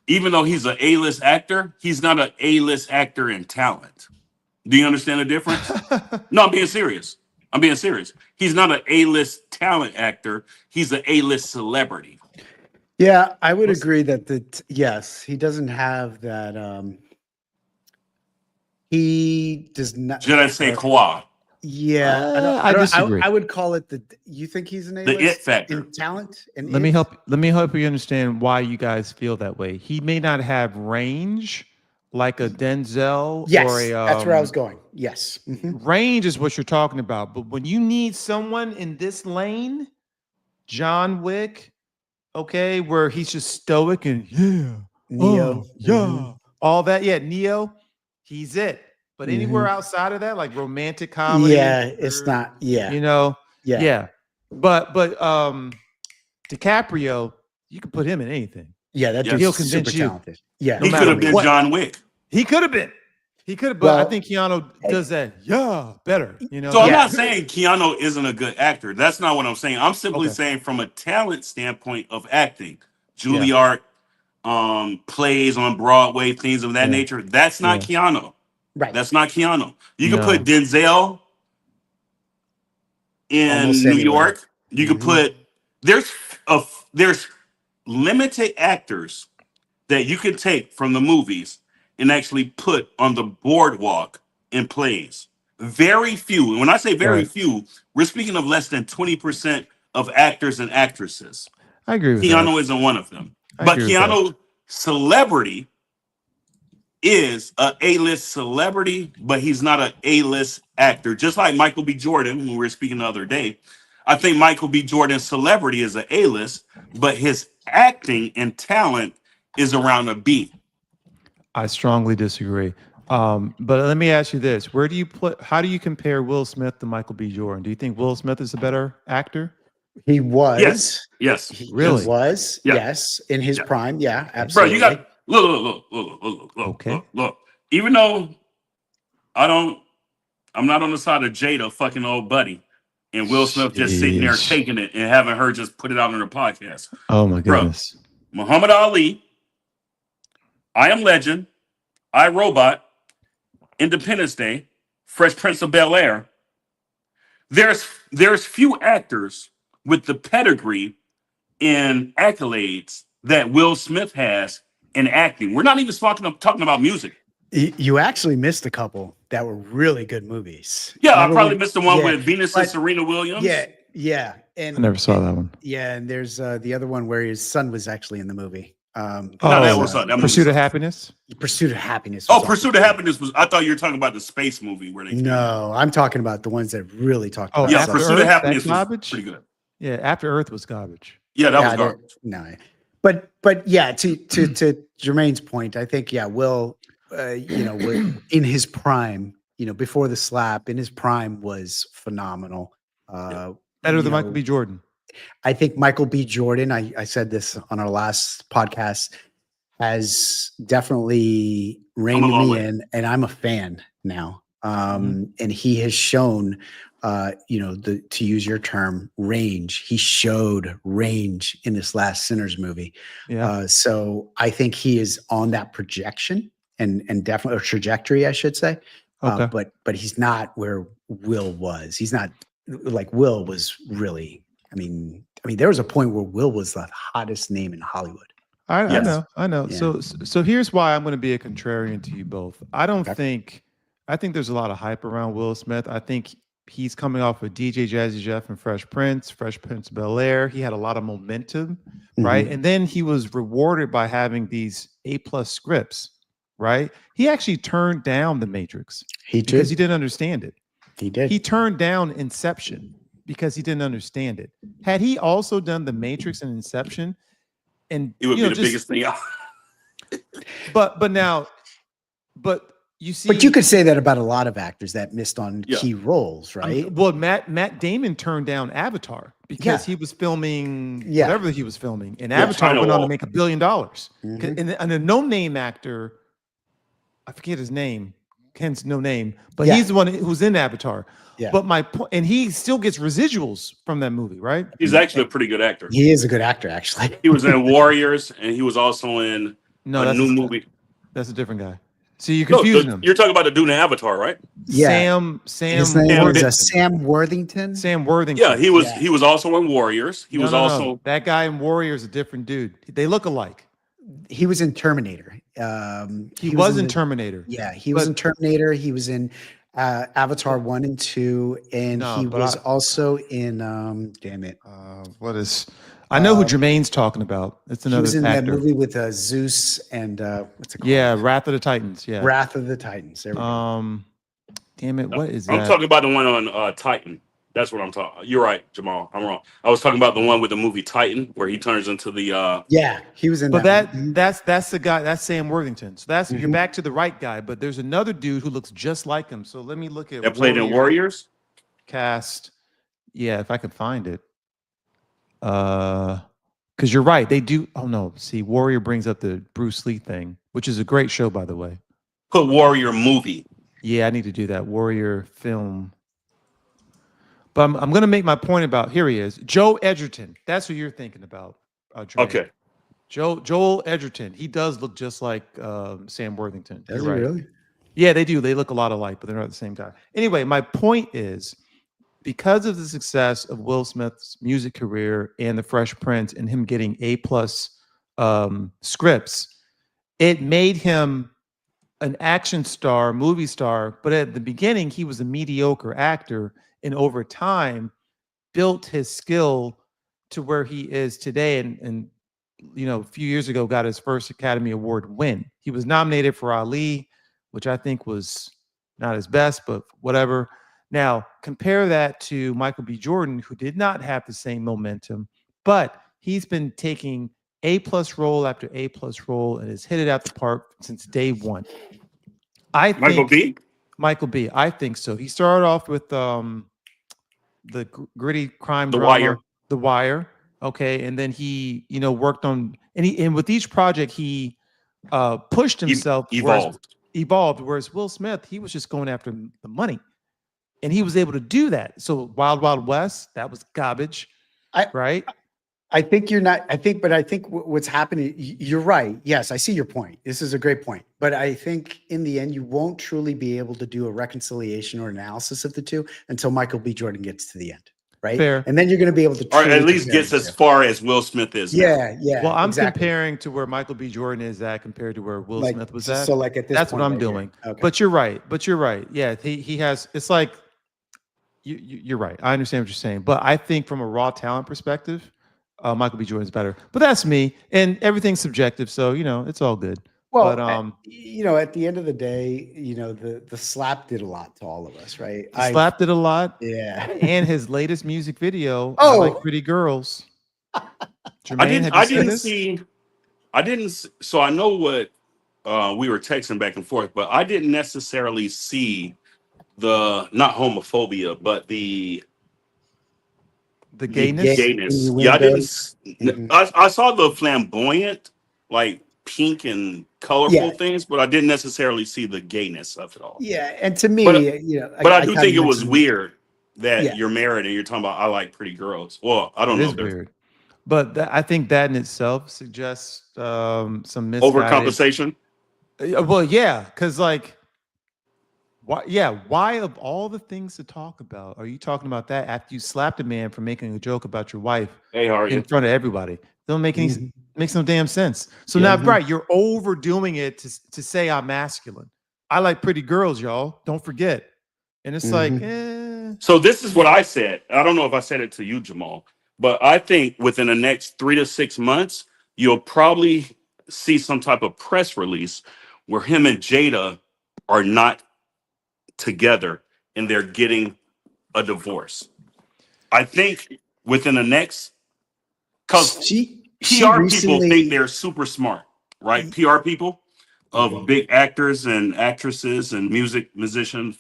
even though he's an A-list actor, he's not an A-list actor in talent. Do you understand the difference? No, I'm being serious. He's not an A-list talent actor. He's an A-list celebrity. Yeah, I would agree that yes, he doesn't have that. He does not. Should I say Kawhi? Yeah, I disagree. I would call it the. You think he's an The A-list it factor. in talent? And Let me help you understand why you guys feel that way. He may not have range like a Denzel Yes, or a that's where I was going. Yes. Mhm. range is what you're talking about. But when you need someone in this lane, John Wick, okay, where he's just stoic and Neo. yeah, all that, Neo, he's it. But anywhere outside of that, like romantic comedy, Yeah, it's or, not. Yeah. you know, Yeah. But DiCaprio, you can put him in anything. Yeah, that Yeah. dude's He'll super convince you. talented. Yeah. He matter could have been what. John Wick. He could have been. He could have, but I Well, think Keanu does that. Yeah, better. You know. So I'm Yeah. not saying Keanu isn't a good actor. That's not what I'm saying. I'm simply Okay. saying from a talent standpoint of acting, Yeah. Juilliard, plays on Broadway, things of that Yeah. nature. That's not Yeah. Keanu. right. That's not Keanu. You could No. put Denzel Almost in New anywhere. York. You could Mhm. put there's limited actors that you could take from the movies and actually put on the boardwalk in plays. Very few. And when I say very Right. few, we're speaking of less than 20% of actors and actresses. I agree with that. Keanu isn't one of them. I But agree with that. Keanu celebrity is a A-list celebrity, but he's not an A-list actor. Just like Michael B. Jordan, when we were speaking the other day, I think Michael B. Jordan's celebrity is an A-list, but his acting and talent is around a B. I strongly disagree. But let me ask you this: Where do you put? How do you compare Will Smith to Michael B. Jordan? Do you think Will Smith is a better actor? He Yes, was. yes, He Really? was. yeah, Yes, in his yeah. prime. Yeah, Bro, you absolutely. got look. Okay. Even though I don't, I'm not on the side of Jada fucking old buddy, and Will Smith just sitting there Sheesh. taking it and having her just put it out on her podcast. Oh my Bro, goodness. Muhammad Ali, I Am Legend, I Robot, Independence Day, Fresh Prince of Bel Air. There's few actors with the pedigree and accolades that Will Smith has in acting. We're not even talking about music. You actually missed a couple that were really good movies. Yeah, I Remember probably when? missed the one Yeah, with Venus and but Serena Williams. yeah, I never saw that one. yeah, and there's the other one where his son was actually in the movie. No, that Oh, was that movie Pursuit of sucked. Happiness. Pursuit of Happiness. Oh, was Pursuit awesome of too. Happiness was. I thought you were talking about the space movie where they came out. No, I'm talking about the ones that really talked Oh, about Yeah, After substance. Pursuit of Earth, that Happiness was garbage. pretty good. Yeah, After Earth was garbage. Yeah, that was Yeah, garbage. no, but yeah, to Jermaine's point, I think Will, in his prime, before the slap, in his prime was phenomenal. Better You than Michael know, B. Jordan. I think Michael B. Jordan, I said this on our last podcast, has definitely I'm a reined long me way. in, and I'm a fan now. Mhm. And he has shown, to use your term, range. He showed range in this last Sinners movie. Yeah. So I think he is on that projection and definitely a trajectory, I should say. Okay. But he's not where Will was. He's not like Will was really. I mean, there was a point where Will was the hottest name in Hollywood. I Yes. know. Yeah. So here's why I'm going to be a contrarian to you both. I don't Okay. think I think there's a lot of hype around Will Smith. I think he's coming off with DJ Jazzy Jeff and Fresh Prince of Bel Air. He had a lot of momentum, right? Mhm. And then he was rewarded by having these A+ scripts, right? He actually turned down The Matrix He because he did. didn't understand it. He did. He turned down Inception because he didn't understand it. Had he also done The Matrix and Inception, and It would be the just biggest thing out. but you see, But you could say that about a lot of actors that missed on Yeah. key roles, right? well, Matt Damon turned down Avatar because Yeah. he was filming Yeah. whatever he was filming, and Yeah, Avatar China went on to Wall. make $1 billion. Mhm. And a no-name actor, I forget his name, hence no name, but Yeah. he's the one who's in Avatar. Yeah. But my point, and he still gets residuals from that movie, right? He's actually a pretty good actor. He is a good actor, actually. He was in Warriors, and he was also in No, a that's new movie. That's a different guy. See, you're No, confusing them. you're talking about the dude in Avatar, right? Yeah. Sam His name was Worthington. Sam Worthington. Sam Worthington. Yeah, he was. Yeah. He was also in Warriors. He was also. that guy in Warrior is a different dude. They look alike. He was in Terminator. He was in the- Terminator. Yeah, he was But- in Terminator. He was in Avatar 1 and 2, and No, he but was I- also in damn it. What is? I know who Jermaine's talking about. It's He another was in that actor. movie with Zeus and what's it called? Yeah, Wrath of the Titans. Yeah. Wrath of the Titans. There we go. Damn it, what is I'm that? talking about the one on Titan. That's what I'm talking. You're right, Jamal. I'm wrong. I was talking about the one with the movie Titan, where he turns into the. Yeah, he was in But that. one. that's the guy. That's Sam Worthington. So that's you're Mhm. back to the right guy. But there's another dude who looks just like him. So let me look at that played in Warrior Warriors. cast. Yeah, if I could find it. Because you're right. They do. Oh no. See, Warrior brings up the Bruce Lee thing, which is a great show, by the way. Put Warrior movie. Yeah, I need to do that. Warrior film. But I'm going to make my point about, here he is, Joe Edgerton. That's who you're thinking about, Jermaine. Okay. Joel Edgerton. He does look just like Sam Worthington. Does You're he right. really? Yeah, they do. They look a lot alike, but they're not the same guy. Anyway, my point is, because of the success of Will Smith's music career and The Fresh Prince and him getting A+ scripts, it made him an action star, movie star. But at the beginning, he was a mediocre actor, and over time, built his skill to where he is today. And a few years ago, got his first Academy Award win. He was nominated for Ali, which I think was not his best, but whatever. Now, compare that to Michael B. Jordan, who did not have the same momentum, but he's been taking A+ role after A+ role and has hit it out the park since day one. I Michael think B. Michael B. I think so. He started off with the gritty crime The drama, Wire. The Wire. Okay, and then he, worked on, and with each project he pushed himself, whereas Evolved. whereas Will Smith, he was just going after the money, and he was able to do that. So Wild Wild West, that was garbage, I right? I think you're not. But I think what's happening. You're right. Yes, I see your point. This is a great point. But I think in the end, you won't truly be able to do a reconciliation or analysis of the two until Michael B. Jordan gets to the end, right? Fair. And then you're going to be able to Or truly at least compare gets the as two. far as Will Smith is now. Yeah, yeah. Well, I'm exactly. comparing to where Michael B. Jordan is at compared to where Will Like, Smith was at. So like at this That's point, what I'm right here. doing. Okay. But you're right. Yeah, he has. It's like you're right. I understand what you're saying, but I think from a raw talent perspective, Michael B. Jordan's better. But that's me, and everything's subjective, so it's all good. Well, But at the end of the day, the slap did a lot to all of us, right? he slapped it a lot, Yeah. and his latest music video, I Oh! Like Pretty Girls. Jermaine, have you I seen didn't this? see. I didn't. So I know what we were texting back and forth, but I didn't necessarily see the not homophobia, but the The The gayness. gay- in gayness. your Yeah, I didn't. windows. Mhm. I saw the flamboyant, like pink and colorful Yeah. things, but I didn't necessarily see the gayness of it all. Yeah, and to me, But but I do kinda think it was mentioned- weird that Yeah. you're married and you're talking about I like pretty girls. Well, I don't It know. is weird, but I think that in itself suggests some misguided. Overcompensation. Well, yeah, because like, why? Yeah, why of all the things to talk about are you talking about that after you slapped a man for making a joke about your wife Hey, how are in you? front of everybody? Don't make any Mhm. makes no damn sense. So Yeah. now, right, you're overdoing it to say I'm masculine. I like pretty girls, y'all. Don't forget. And it's like, So this is what I said. I don't know if I said it to you, Jamal, but I think within the next 3 to 6 months, you'll probably see some type of press release where him and Jada are not together and they're getting a divorce. I think within the next, because She PR people think recently they're super smart, right? PR people of big actors and actresses and musicians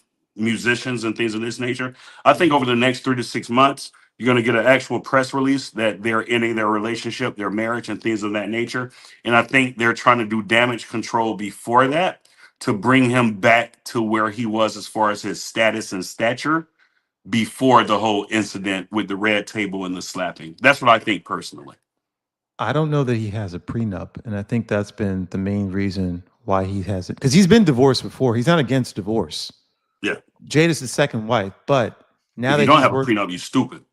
and things of this nature. I think over the next 3 to 6 months, you're going to get an actual press release that they're ending their relationship, their marriage, and things of that nature. And I think they're trying to do damage control before that to bring him back to where he was as far as his status and stature before the whole incident with the red table and the slapping. That's what I think personally. I don't know that he has a prenup, and I think that's been the main reason why he hasn't. Because he's been divorced before. He's not against divorce. Yeah. Jada's his second wife, but now If you that don't he's have a worked, prenup, you stupid.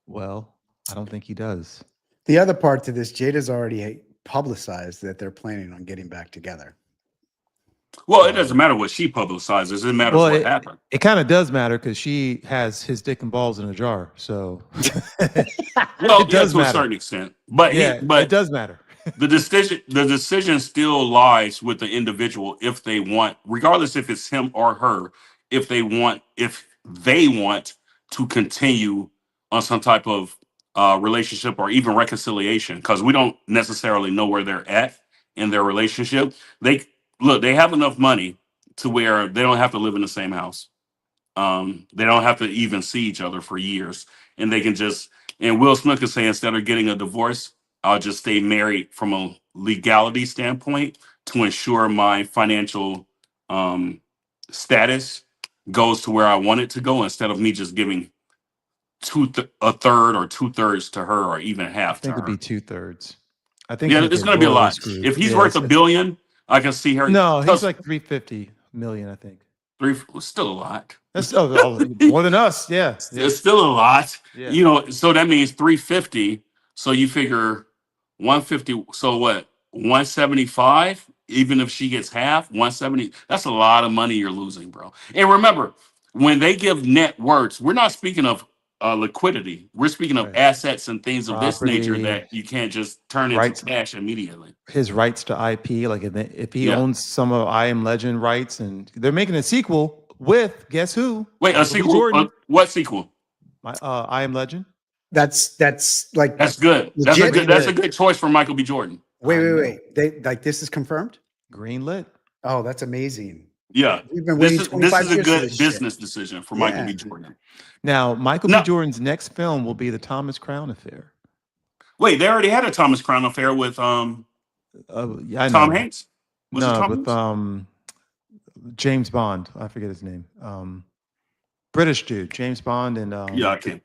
well, I don't think he does. the other part to this, Jada's already publicized that they're planning on getting back together. Well, it doesn't matter what she publicizes. It matters Well, what happened. it kind of does matter because she has his dick and balls in a jar. So Well, it yeah, does to a matter. certain extent. But Yeah, but it does matter. the decision still lies with the individual if they want, regardless if it's him or her, if they want to continue on some type of relationship or even reconciliation, because we don't necessarily know where they're at in their relationship. They have enough money to where they don't have to live in the same house. They don't have to even see each other for years, and they can just. And Will Smith can say, instead of getting a divorce, I'll just stay married from a legality standpoint to ensure my financial status goes to where I want it to go instead of me just giving a third or 2/3 to her or even I half to think it'd be her. 2/3. I think Yeah, he'll it's get going to be a royally lot. screwed. If he's Yeah, worth a billion, I can see her. no, he's Because like 350 million, I think. three was still a lot. That's more than us. Yeah, yeah, It's still a lot, yeah. you know. So that means 350. So you figure 150. So what? 175. Even if she gets half, 170. That's a lot of money you're losing, bro. And remember, when they give net worths, we're not speaking of liquidity. We're speaking of Right. assets and things of this nature Property, that you can't just turn into rights, cash immediately. his rights to IP. Like if he Yeah. owns some of I Am Legend rights, and they're making a sequel with guess who? Wait, a Michael B. sequel? Jordan. What sequel? I Am Legend. That's like That's good. That's a legit. good. That's a good choice for Michael B. Jordan. Wait. They like this is confirmed? Greenlit. Oh, that's amazing. Yeah, We've been waiting this 25 is a years for good this shit. business decision for Michael Yeah. B. Jordan. Now, Michael B. No, Jordan's next film will be the Thomas Crown Affair. wait, they already had a Thomas Crown Affair with Yeah, I Tom know. Hanks. Was it No, Tom with Hanks? James Bond. I forget his name. British dude, James Bond, and Yeah, I can't.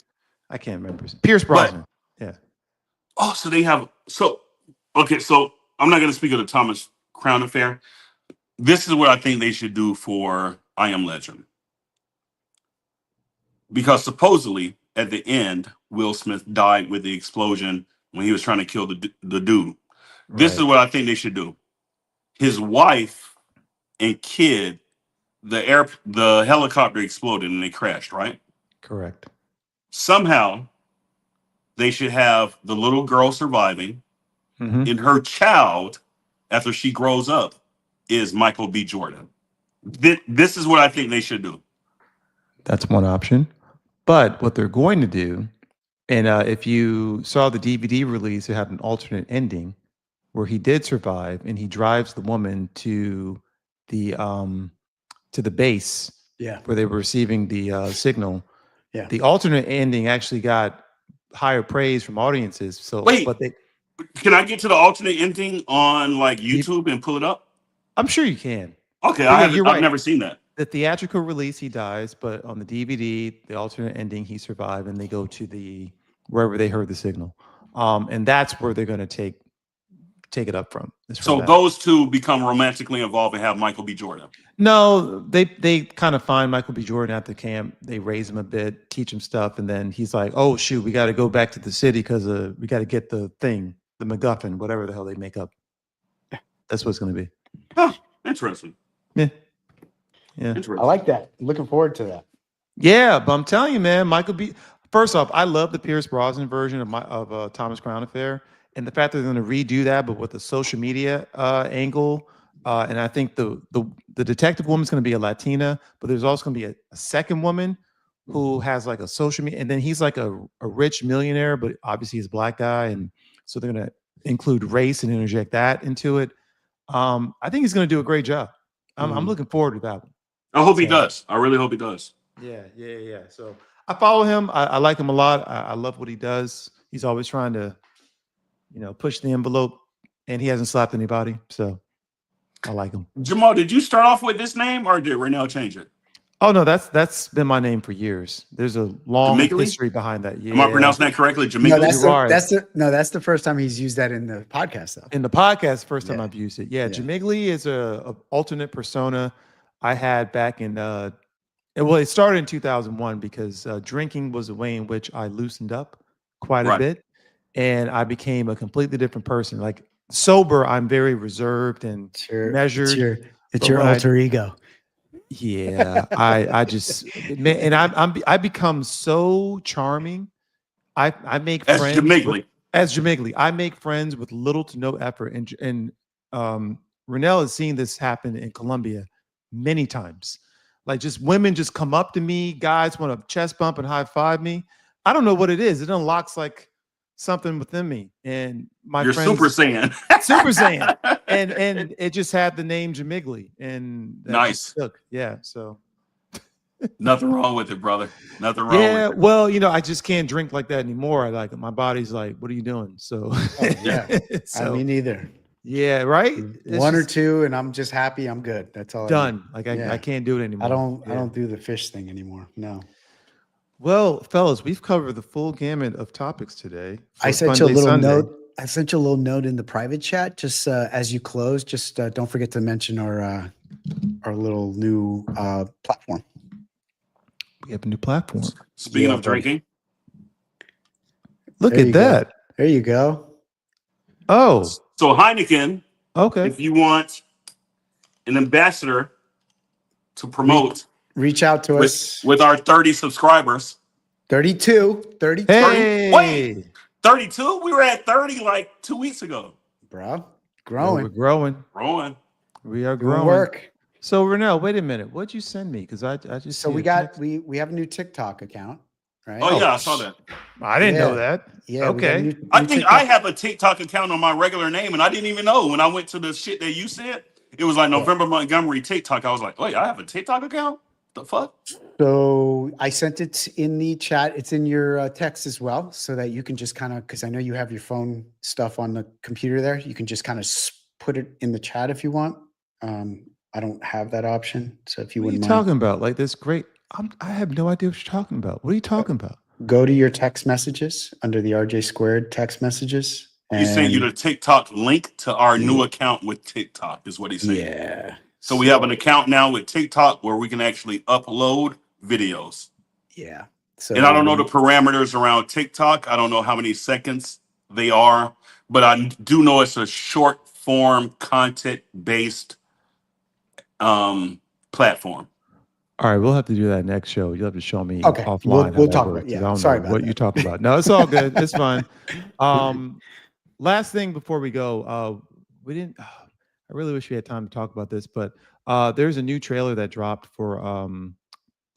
I can't remember. Pierce But Brosnan. Yeah. so they have okay. So I'm not going to speak of the Thomas Crown Affair. This is what I think they should do for I Am Legend, because supposedly at the end, Will Smith died with the explosion when he was trying to kill the dude. This is Right. what I think they should do. His wife and kid, the helicopter exploded and they crashed, right? Correct. Somehow they should have the little girl surviving, Hmm. and her child, after she grows up, is Michael B. Jordan. This is what I think they should do. That's one option. But what they're going to do, and if you saw the DVD release, it had an alternate ending where he did survive, and he drives the woman the to the base Yeah. where they were receiving the signal. Yeah. The alternate ending actually got higher praise from audiences. So, Wait, but can I get to the alternate ending on like YouTube and pull it up? I'm sure you can. Okay, But yeah, I've you're right. never seen that. The theatrical release, he dies, but on the DVD, the alternate ending, he survived, and they go to wherever they heard the signal, and that's where they're going to take it up from. Is from So that. those two become romantically involved and have Michael B. Jordan. No, they kind of find Michael B. Jordan at the camp. They raise him a bit, teach him stuff, and then he's like, "Oh shoot, we got to go back to the city because we got to get the thing, the MacGuffin, whatever the hell they make up." That's what it's going to be. Huh, interesting. Yeah, yeah, Interesting. I like that. Looking forward to that. yeah. But I'm telling you, man, Michael B. First off, I love the Pierce Brosnan version of Thomas Crown Affair, and the fact that they're going to redo that, but with the social media angle. And I think the detective woman's going to be a Latina, but there's also going to be a second woman who has like a social media, and then he's like a rich millionaire, but obviously he's a black guy, and so they're going to include race and interject that into it. I think he's going to do a great job. I'm looking forward to that one. I hope he So, does. I really hope he does. yeah. So I follow him. I like him a lot. I love what he does. He's always trying to, push the envelope, and he hasn't slapped anybody. So I like him. Jamal, did you start off with this name or did Renell change it? Oh no, that's been my name for years. There's a long Jamigli? history behind that. Yeah. Am I pronouncing that correctly? No, Jamaica? that's the first time he's used that in the podcast though. In the podcast, first time Yeah. I've used it. Yeah, Yeah. Jamigli is a alternate persona I had back in it started in 2001 because drinking was a way in which I loosened up quite a Right. bit, and I became a completely different person. Like sober, I'm very reserved and measured. It's but your when I- alter ego. Yeah, I just man, and I become so charming. I make That's friends Jamigli. as Jamigli. I make friends with little to no effort, and Renell has seen this happen in Colombia many times. Like just women just come up to me, guys want to chest bump and high five me. I don't know what it is. It unlocks like something within me, and my You're friends Super Saiyan. Super Saiyan. And it just had the name Jamigli, and that Nice. just stuck. Yeah, so Nothing wrong with it, brother. Nothing wrong yeah, with it. well, I just can't drink like that anymore. I like my body's like, what are you doing? So Oh, yeah. so Me neither. Yeah, right. It's One or just two, and I'm just happy. I'm good. That's all. done. Like Yeah. I can't do it anymore. I don't do the fish thing anymore. No. Well, fellas, we've covered the full gamut of topics today I for sent you a Funday little Sunday. note. I sent you a little note in the private chat. Just as you close, just don't forget to mention our little new platform. We have a new platform. Speaking Yeah, of buddy. drinking, Look There at you go. that. There you go. Oh, so Heineken, okay. if you want an ambassador to promote Reach out to with us. with our 30 subscribers. 32. 32. Hey, Wait. 32? We were at 30 like 2 weeks ago. Bro. Well, Growing. we're growing. Growing. We are Doing growing. work. So Renell, wait a minute. What'd you send me? Because I just So see we a got text. we have a new TikTok account, right? Oh, Oh, yeah, I saw that. I didn't know Yeah. that. Yeah. We got a Okay. new I think TikTok. I have a TikTok account on my regular name, and I didn't even know when I went to the shit that you said. It was like November Montgomery TikTok. I was like, wait, I have a TikTok account? The fuck? So I sent it in the chat. It's in your text as well, so that you can just kind of, because I know you have your phone stuff on the computer there. You can just kind of put it in the chat if you want. I don't have that option, so if you What are you wouldn't talking mind, about? Like this great. I have no idea what you're talking about. What are you talking about? go to your text messages under the RJ Squared text messages. He sent you the TikTok link to our new Yeah. account with TikTok, is what he's saying. Yeah. So we have an account now with TikTok where we can actually upload videos. Yeah. So And I don't know the parameters around TikTok. I don't know how many seconds they are, but I do know it's a short form content based platform. All right, we'll have to do that next show. You'll have to show me Okay, offline. we'll how that talk works, about- 'cause yeah, I don't sorry know about what that. you're talking about. No, it's all good. It's fine. Last thing before we go, we didn't. I really wish we had time to talk about this, but there's a new trailer that dropped for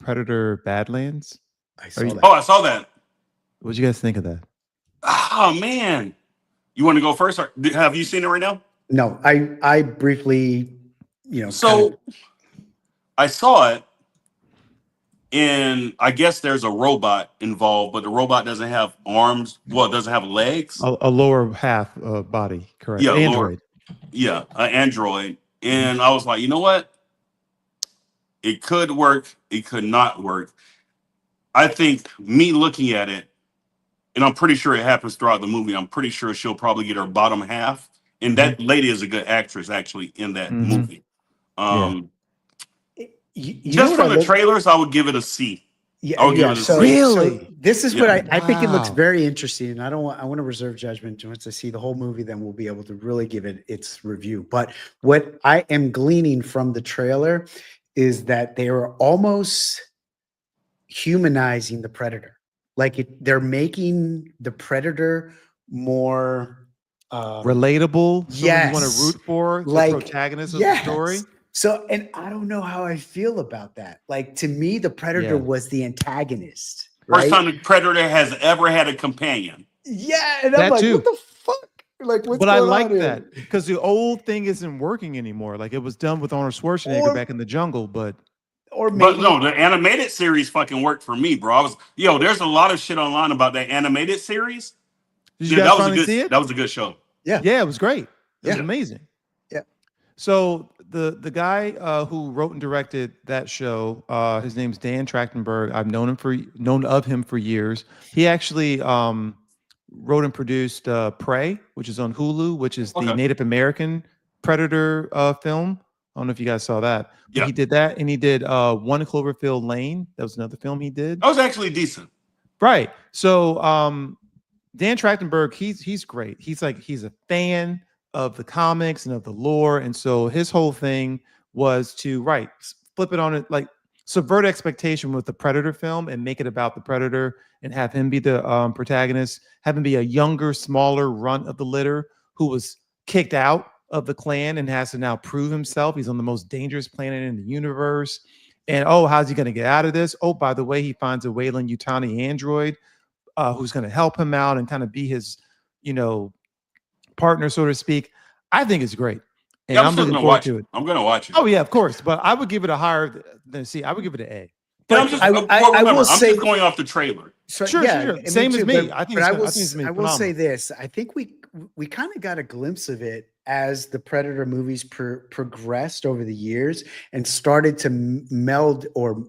Predator Badlands. I saw you- that. Oh, I saw that. What'd you guys think of that? Oh man. You want to go first? Or have you seen it right now? No, I briefly, So I saw it, and I guess there's a robot involved, but the robot doesn't have arms. Well, it doesn't have legs. A lower half body, correct? Yeah, Android. Yeah, an android. And I was like, you know what? It could work. It could not work. I think me looking at it, and I'm pretty sure it happens throughout the movie. I'm pretty sure she'll probably get her bottom half. And that lady is a good actress, actually, in that movie. you Just know from what the trailers, I would give it a C. Yeah, I would give yeah. it a So, C. Really? so this is Yeah. what I think it looks Wow. very interesting. And I want to reserve judgment once I see the whole movie, then we'll be able to really give it its review. But what I am gleaning from the trailer is that they are almost humanizing the predator. Like they're making the predator more Relatable. Someone you want to yes. root for, the Like, protagonist of yes. the story. So, and I don't know how I feel about that. Like to me, the predator Yeah. was the antagonist. First Right? time the predator has ever had a companion. Yeah, and I'm That like, too. what the fuck? Like, what's But going I on like here? that because the old thing isn't working anymore. Like it was done with Arnold Schwarzenegger Or- back in the jungle, but Or But maybe no, the animated series fucking worked for me, bro. There's a lot of shit online about that animated series. did you Yeah, guys that was a finally good. see it? That was a good show. yeah. Yeah, it was great. It was Yeah. amazing. Yeah. So the guy who wrote and directed that show, his name's Dan Trachtenberg. I've known of him for years. He actually wrote and produced Prey, which is on Hulu, which is the Okay. Native American Predator film. I don't know if you guys saw that, but Yeah. he did that, and he did One Cloverfield Lane. That was another film he did. That was actually decent. Right. So Dan Trachtenberg, he's great. He's a fan of the comics and of the lore. And so his whole thing was to flip it on it, like subvert expectation with the Predator film and make it about the Predator and have him be the protagonist, have him be a younger, smaller runt of the litter who was kicked out of the clan and has to now prove himself. He's on the most dangerous planet in the universe. And how's he going to get out of this? Oh, by the way, he finds a Wayland Yutani android who's going to help him out and kind of be his, partner, so to speak. I think it's great. And Yeah, I'm still looking gonna forward watch to it. it. I'm gonna watch it. Oh, yeah, of course. But I would give it a higher than C. I would give it an A. And I'm just. I well, will remember, I'm say- just going off the trailer. So, Sure. and Same as me. But I think I it's will gonna be say phenomenal. this. I think we kind of got a glimpse of it as the Predator movies progressed over the years and started to meld or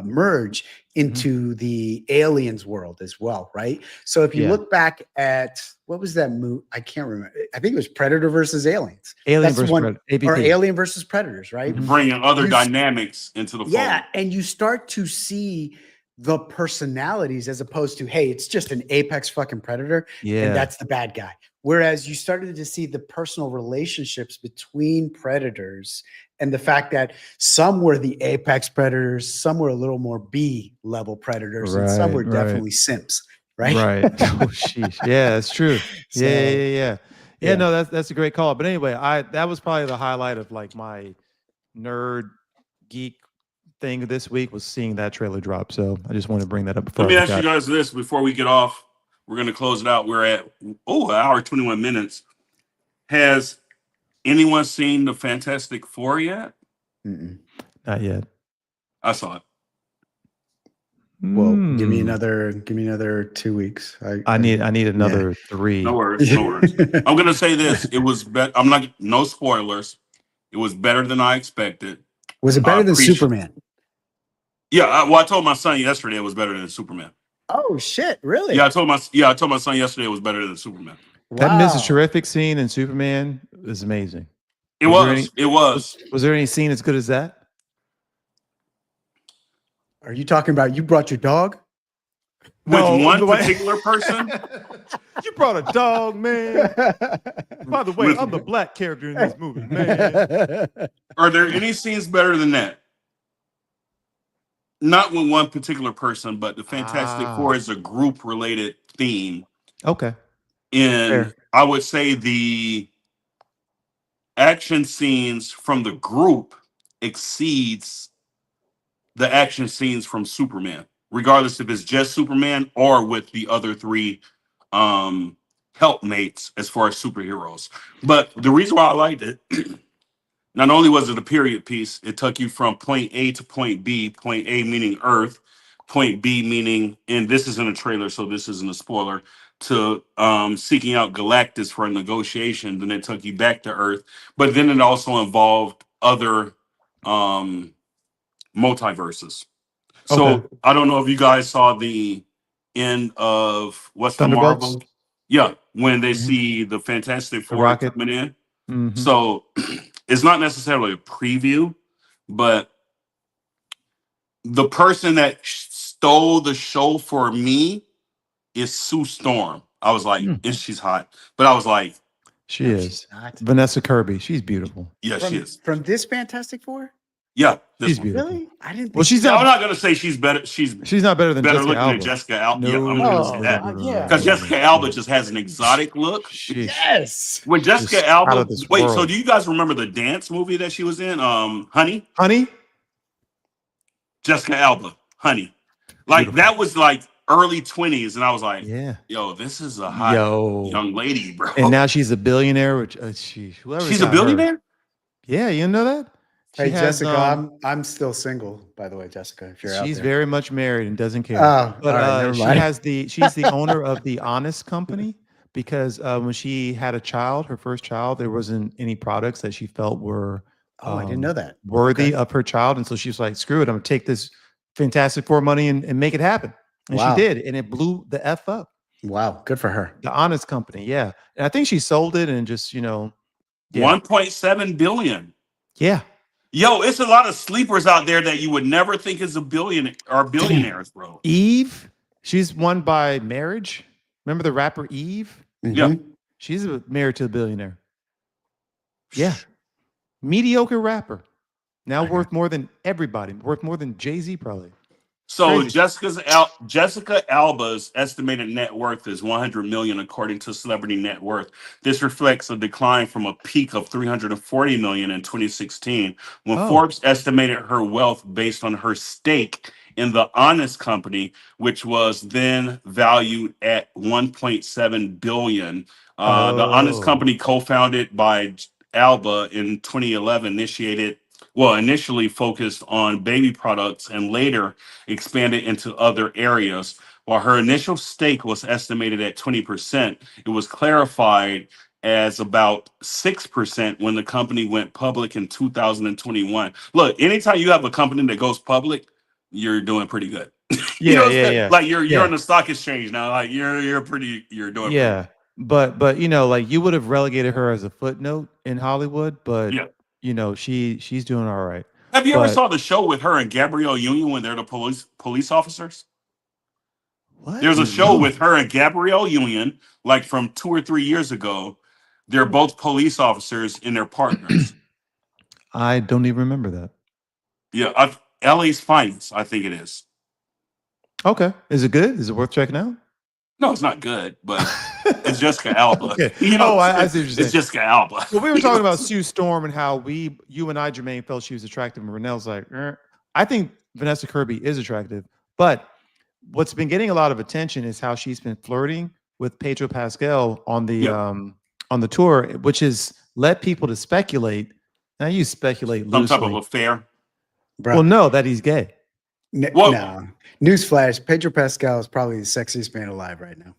merge into the aliens world as well, right? So if you Yeah. look back at what was that movie? I can't remember. I think it was Predator versus Aliens. Alien That's the versus one, Predator, or AVP. Alien versus Predators, right? Mhm. Bringing other You- dynamics into the fold. Yeah, and you start to see the personalities as opposed to, hey, it's just an apex fucking predator, Yeah. and that's the bad guy. Whereas you started to see the personal relationships between predators and the fact that some were the apex predators, some were a little more B level predators, and some were Right. definitely simps, right? Right. Oh, sheesh. Yeah, that's true. So, Yeah. yeah. No, that's a great call. But anyway, that was probably the highlight of like my nerd geek thing this week was seeing that trailer drop. So I just want to bring that up before Let me I ask you forgot. guys this before we get off. We're going to close it out. We're at an hour 21 minutes. Has anyone seen the Fantastic Four yet? Mm-mm. Not yet. I saw it. Well, give me Mm. another 2 weeks. I need another 3. No worries. No worries. I'm going to say this. It was better. I'm not, no spoilers. It was better than I expected. Was it better than appreciate- Superman? Yeah. I told my son yesterday it was better than Superman. Oh shit! Really? Yeah. I told my son yesterday it was better than Superman. That Wow. Mrs. Terrific scene in Superman is amazing. It Was there was. Was there any scene as good as that? Are you talking about you brought your dog? With No, one the way- particular person. You brought a dog, man. By the way, With- I'm the black character in this movie, man. Are there any scenes better than that? Not with one particular person, but the Fantastic Four is a group related theme. Okay. And Fair. I would say the action scenes from the group exceeds the action scenes from Superman, regardless if it's just Superman or with the other 3 helpmates as far as superheroes. But the reason why I liked it, not only was it a period piece, it took you from point A to point B, point A meaning Earth, point B meaning, and this isn't a trailer, so this isn't a spoiler, to seeking out Galactus for a negotiation. Then it took you back to Earth. But then it also involved other multiverses. So Okay. I don't know if you guys saw the end of what's the Thunderbolts? Marvel? Yeah, when they Mhm. see the Fantastic Four Rocket. coming in. Mhm. So it's not necessarily a preview, but the person that stole the show for me is Sue Storm. I was like, and she's hot, but I was like, She No, is. she's not. Vanessa Kirby. She's beautiful. yeah, she is. From this Fantastic Four? Yeah, this She's one. beautiful. Really? I didn't. Well, think she's Yeah, I'm not. not gonna say she's better. She's She's not better than better Jessica looking Alba. than Jessica Alba. No, Yeah, I'm not gonna say no, that. yeah. Because Jessica Alba just has an exotic look. Sheesh. Yes. When Just Jessica out Alba, of this wait, so world. do you guys remember the dance movie that she was in? Honey? Honey? Jessica Alba, Honey. Like Beautiful. that was like early 20s, and I was like, Yeah. yo, this is a hot young lady, bro. And now she's a billionaire, which whoever she's a got her- billionaire? Yeah, you didn't know that? She Hey, has, Jessica, I'm still single, by the way, Jessica. If you're out she's there. very much married and doesn't care. Oh, But all right, never she mind. has she's the owner of the Honest Company because when she had a child, her first child, there wasn't any products that she felt were Oh, I didn't know that. worthy Okay. of her child. And so she was like, screw it, I'm gonna take this Fantastic Four money and make it happen. And Wow. she did, and it blew the F up. Wow, good for her. The Honest Company, yeah. And I think she sold it and just, yeah. 1.7 billion. Yeah. Yo, it's a lot of sleepers out there that you would never think is a billion or billionaires, bro. Eve, she's won by marriage. Remember the rapper Eve? Yeah. Mhm. She's married to a billionaire. Yeah. Mediocre rapper. Now Okay. worth more than everybody. Worth more than Jay-Z probably. So Crazy. Jessica Alba's estimated net worth is 100 million according to Celebrity Net Worth. This reflects a decline from a peak of 340 million in 2016 when Oh. Forbes estimated her wealth based on her stake in the Honest Company, which was then valued at 1.7 billion. The Honest Oh. Company, co-founded by Alba in 2011, initially focused on baby products and later expanded into other areas. While her initial stake was estimated at 20%, it was clarified as about 6% when the company went public in 2021. Look, anytime you have a company that goes public, you're doing pretty good. You know Yeah, what I'm yeah, saying? yeah, Like you're yeah, on the stock exchange now. Like you're doing pretty yeah. good. But you know, like you would have relegated her as a footnote in Hollywood, but Yeah. you know, she's doing all right. Have you ever But saw the show with her and Gabrielle Union when they're the police officers? what? There's a show No, with her and Gabrielle Union, like from 2 or 3 years ago. They're both police officers and they're partners. I don't even remember that. Yeah, LA's Finest, I think it is. Okay, is it good? Is it worth checking out? No, it's not good, but it's Jessica Alba. Okay. You know Oh, what I'm I saying? see what you're It's saying. Jessica Alba. Well, we were You know talking what I'm about saying? Sue Storm and how you and I, Jermaine, felt she was attractive, and Renell's like, I think Vanessa Kirby is attractive, but what's been getting a lot of attention is how she's been flirting with Pedro Pascal Yeah, on the tour, which has led people to speculate. Now you speculate some type of loosely. affair. Well, Bro, no, that he's gay. Well, no. Newsflash: Pedro Pascal is probably the sexiest man alive right now.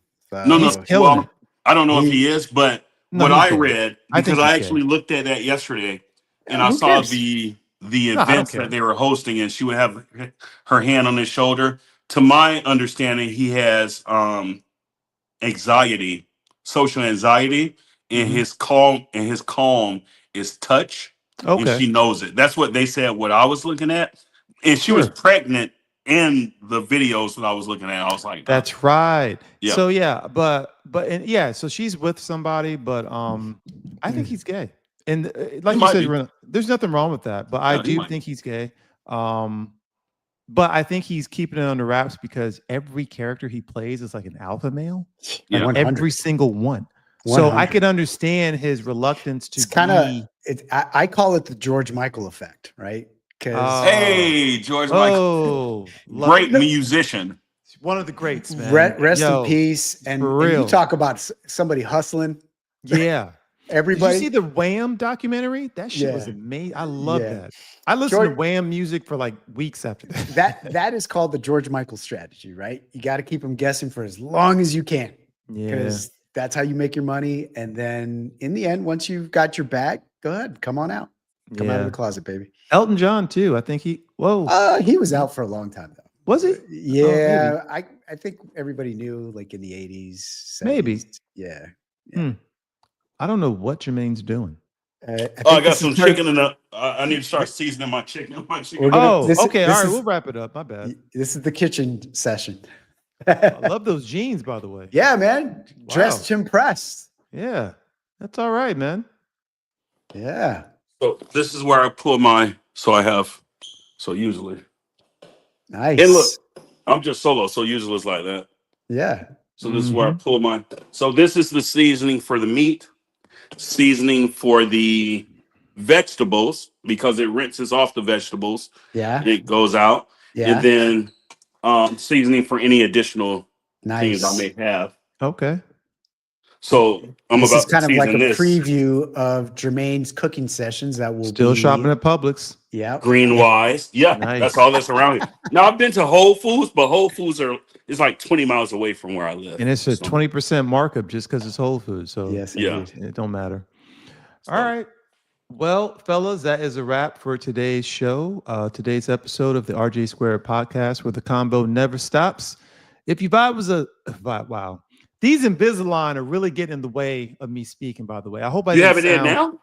no. He's So killing it. Well, I don't know if he, he is, but No, what he's I gay. read, I because think I he's gay. actually looked at that yesterday, and I who saw cares? the No, I don't events that care. they were hosting, and she would have her hand on his shoulder. To my understanding, he has anxiety, social anxiety, and Mhm. his calm is touch, and Okay, she knows it. That's what they said. What I was looking at, and she was sure. pregnant in the videos that I was looking at. I was like, That's right. yeah, So yeah, and yeah, so she's with somebody, but I think he's gay. And he like you might said, be. there's nothing wrong with that. But I Yeah, he do might think be. he's gay. Um, but I think he's keeping it under wraps because every character he plays is like an alpha male, like Yeah. 100. every single one. So I 100. could understand his reluctance to It's kind of be I call it the George Michael effect, right? Because uh Hey, George Michael, oh love great musician. one of the greats, man. rest in Yo, peace. for And you real. talk about somebody hustling. Yeah. Did you Everybody, see the Wham documentary? That shit was yeah, amazing. I love yeah. that. I listened to George, Wham music for like weeks after that. that is called the George Michael strategy, right? You got to keep them guessing for as long as you can, Yeah. because that's how you make your money. And then in the end, once you've got your bag, go ahead, come on out, come out of Yeah. the closet, baby. Elton John too. I think He was out for a long time though. was he? Oh, maybe. Yeah, I think everybody knew, like in the 80s, 70s. Maybe. Yeah, yeah. Hmm. I don't know what Jermaine's doing. I Oh, I think got this is some chicken in the. I need to start seasoning my chicken. My chicken. we're gonna Oh, this okay. this All right, is we'll wrap it up. My bad. this is the kitchen session. I love those jeans, by the way. Yeah, man. Wow. Dressed to impress. Yeah. That's all right, man. Yeah. So this is where I pull my. So I have. So usually, Nice. and look, I'm just solo. So usually it's like that. Yeah. So this is where I Mhm. pull my. So this is the seasoning for the meat, seasoning for the vegetables because it rinses off the vegetables. Yeah. It goes out, and Yeah. then seasoning for any additional things I Nice. may have. Okay. So I'm This is about to kind of like a season this. preview of Jermaine's cooking sessions that will Still be shopping at Publix. yeah. Green wise, yeah, Nice. that's all that's around here. Now I've been to Whole Foods, but Whole Foods is like 20 miles away from where I live. And it's a So, 20% markup just because it's Whole Foods. So Yes, yeah. indeed. it don't matter. So, All right. Well, fellas, that is a wrap for today's show. Today's episode of the RJ Squared podcast, where the combo never stops. If you vibe was a vibe, wow. These Invisalign are really getting in the way of me speaking, by the way. I hope I you didn't have it in sound. now?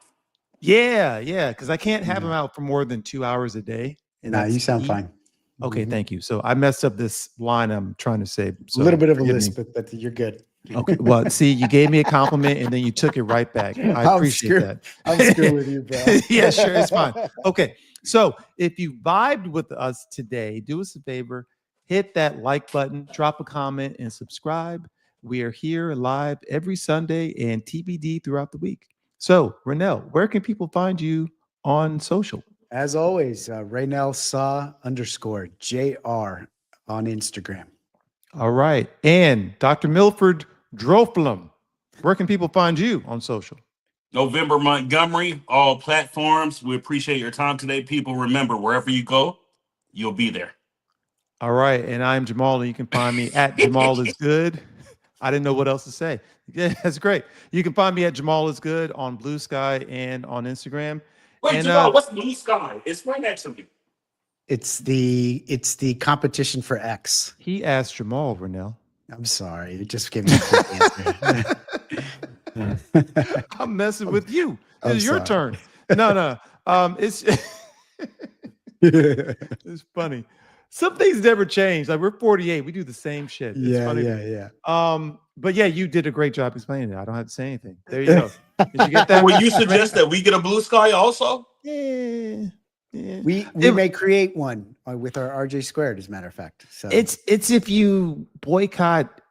Yeah, because I can't have them Yeah. out for more than 2 hours a day. And Nah, that's you sound key. fine. Okay, Mhm. thank you. So I messed up this line I'm trying to say. A So little bit of a forgive me. lisp, but you're good. Okay. Well, see, you gave me a compliment and then you took it right back. I I'm appreciate screwed. that. I'm screwed with you, bro. Yeah, sure. It's fine. Okay. So if you vibed with us today, do us a favor, hit that like button, drop a comment, and subscribe. We are here live every Sunday and TBD throughout the week. So, Renell, where can people find you on social? As always, Raynell Saw _JR on Instagram. All right. And Dr. Milford Droflum, where can people find you on social? November Montgomery, all platforms. We appreciate your time today, people. Remember, wherever you go, you'll be there. All right, and I'm Jamal, and you can find me at Jamal is Good. I didn't know what else to say. Yeah, that's great. You can find me at Jamal is Good on Blue Sky and on Instagram. Wait, And Jamal, what's blue sky? Explain that to me. It's the competition for X. he asked Jamal, Renell. I'm sorry, it just gave me a quick answer. I'm messing with you. I'm It's your sorry. turn. No. It's it's funny. Some things never change. Like we're 48. We do the same shit. It's Yeah, funny. yeah. But yeah, you did a great job explaining it. I don't have to say anything. There you go. Did you get that? Will you suggest that we get a blue sky also? Yeah. Yeah. We It- may create one with our RJ squared, as a matter of fact. So It's if you boycott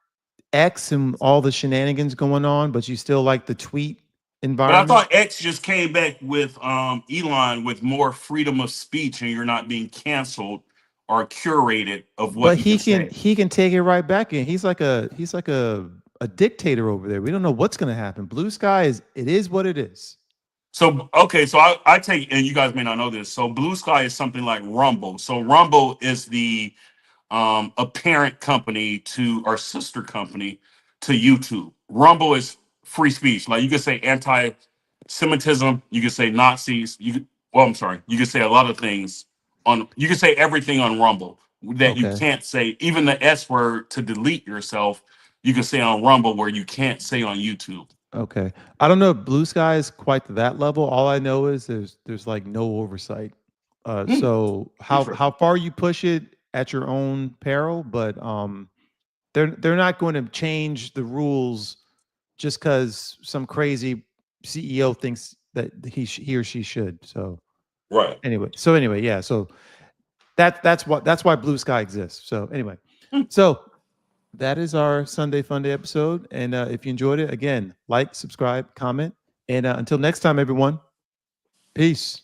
X and all the shenanigans going on, but you still like the tweet But I environment. thought X just came back with Elon with more freedom of speech, and you're not being canceled or curated of what But you can say. he can take it right back in. He's like a dictator over there. We don't know what's gonna happen. Blue Sky is what it is. So okay, so I take, and you guys may not know this. So blue sky is something like Rumble. So Rumble is the a parent company to our sister company to YouTube. Rumble is free speech. Like you could say anti-Semitism, you could say Nazis, I'm sorry, you could say a lot of things you could say everything on Rumble that you Okay. can't say, even the S word to delete yourself, you can say on Rumble where you can't say on YouTube. Okay. I don't know if Blue Sky is quite to that level. All I know is there's like no oversight. So how Interesting. far you push it at your own peril, but they're not going to change the rules just because some crazy CEO thinks that he or she should. So Right. anyway, yeah. So that's why Blue Sky exists. So anyway, Hmm. so that is our Sunday Funday episode. And if you enjoyed it, again, like, subscribe, comment, and until next time, everyone, peace.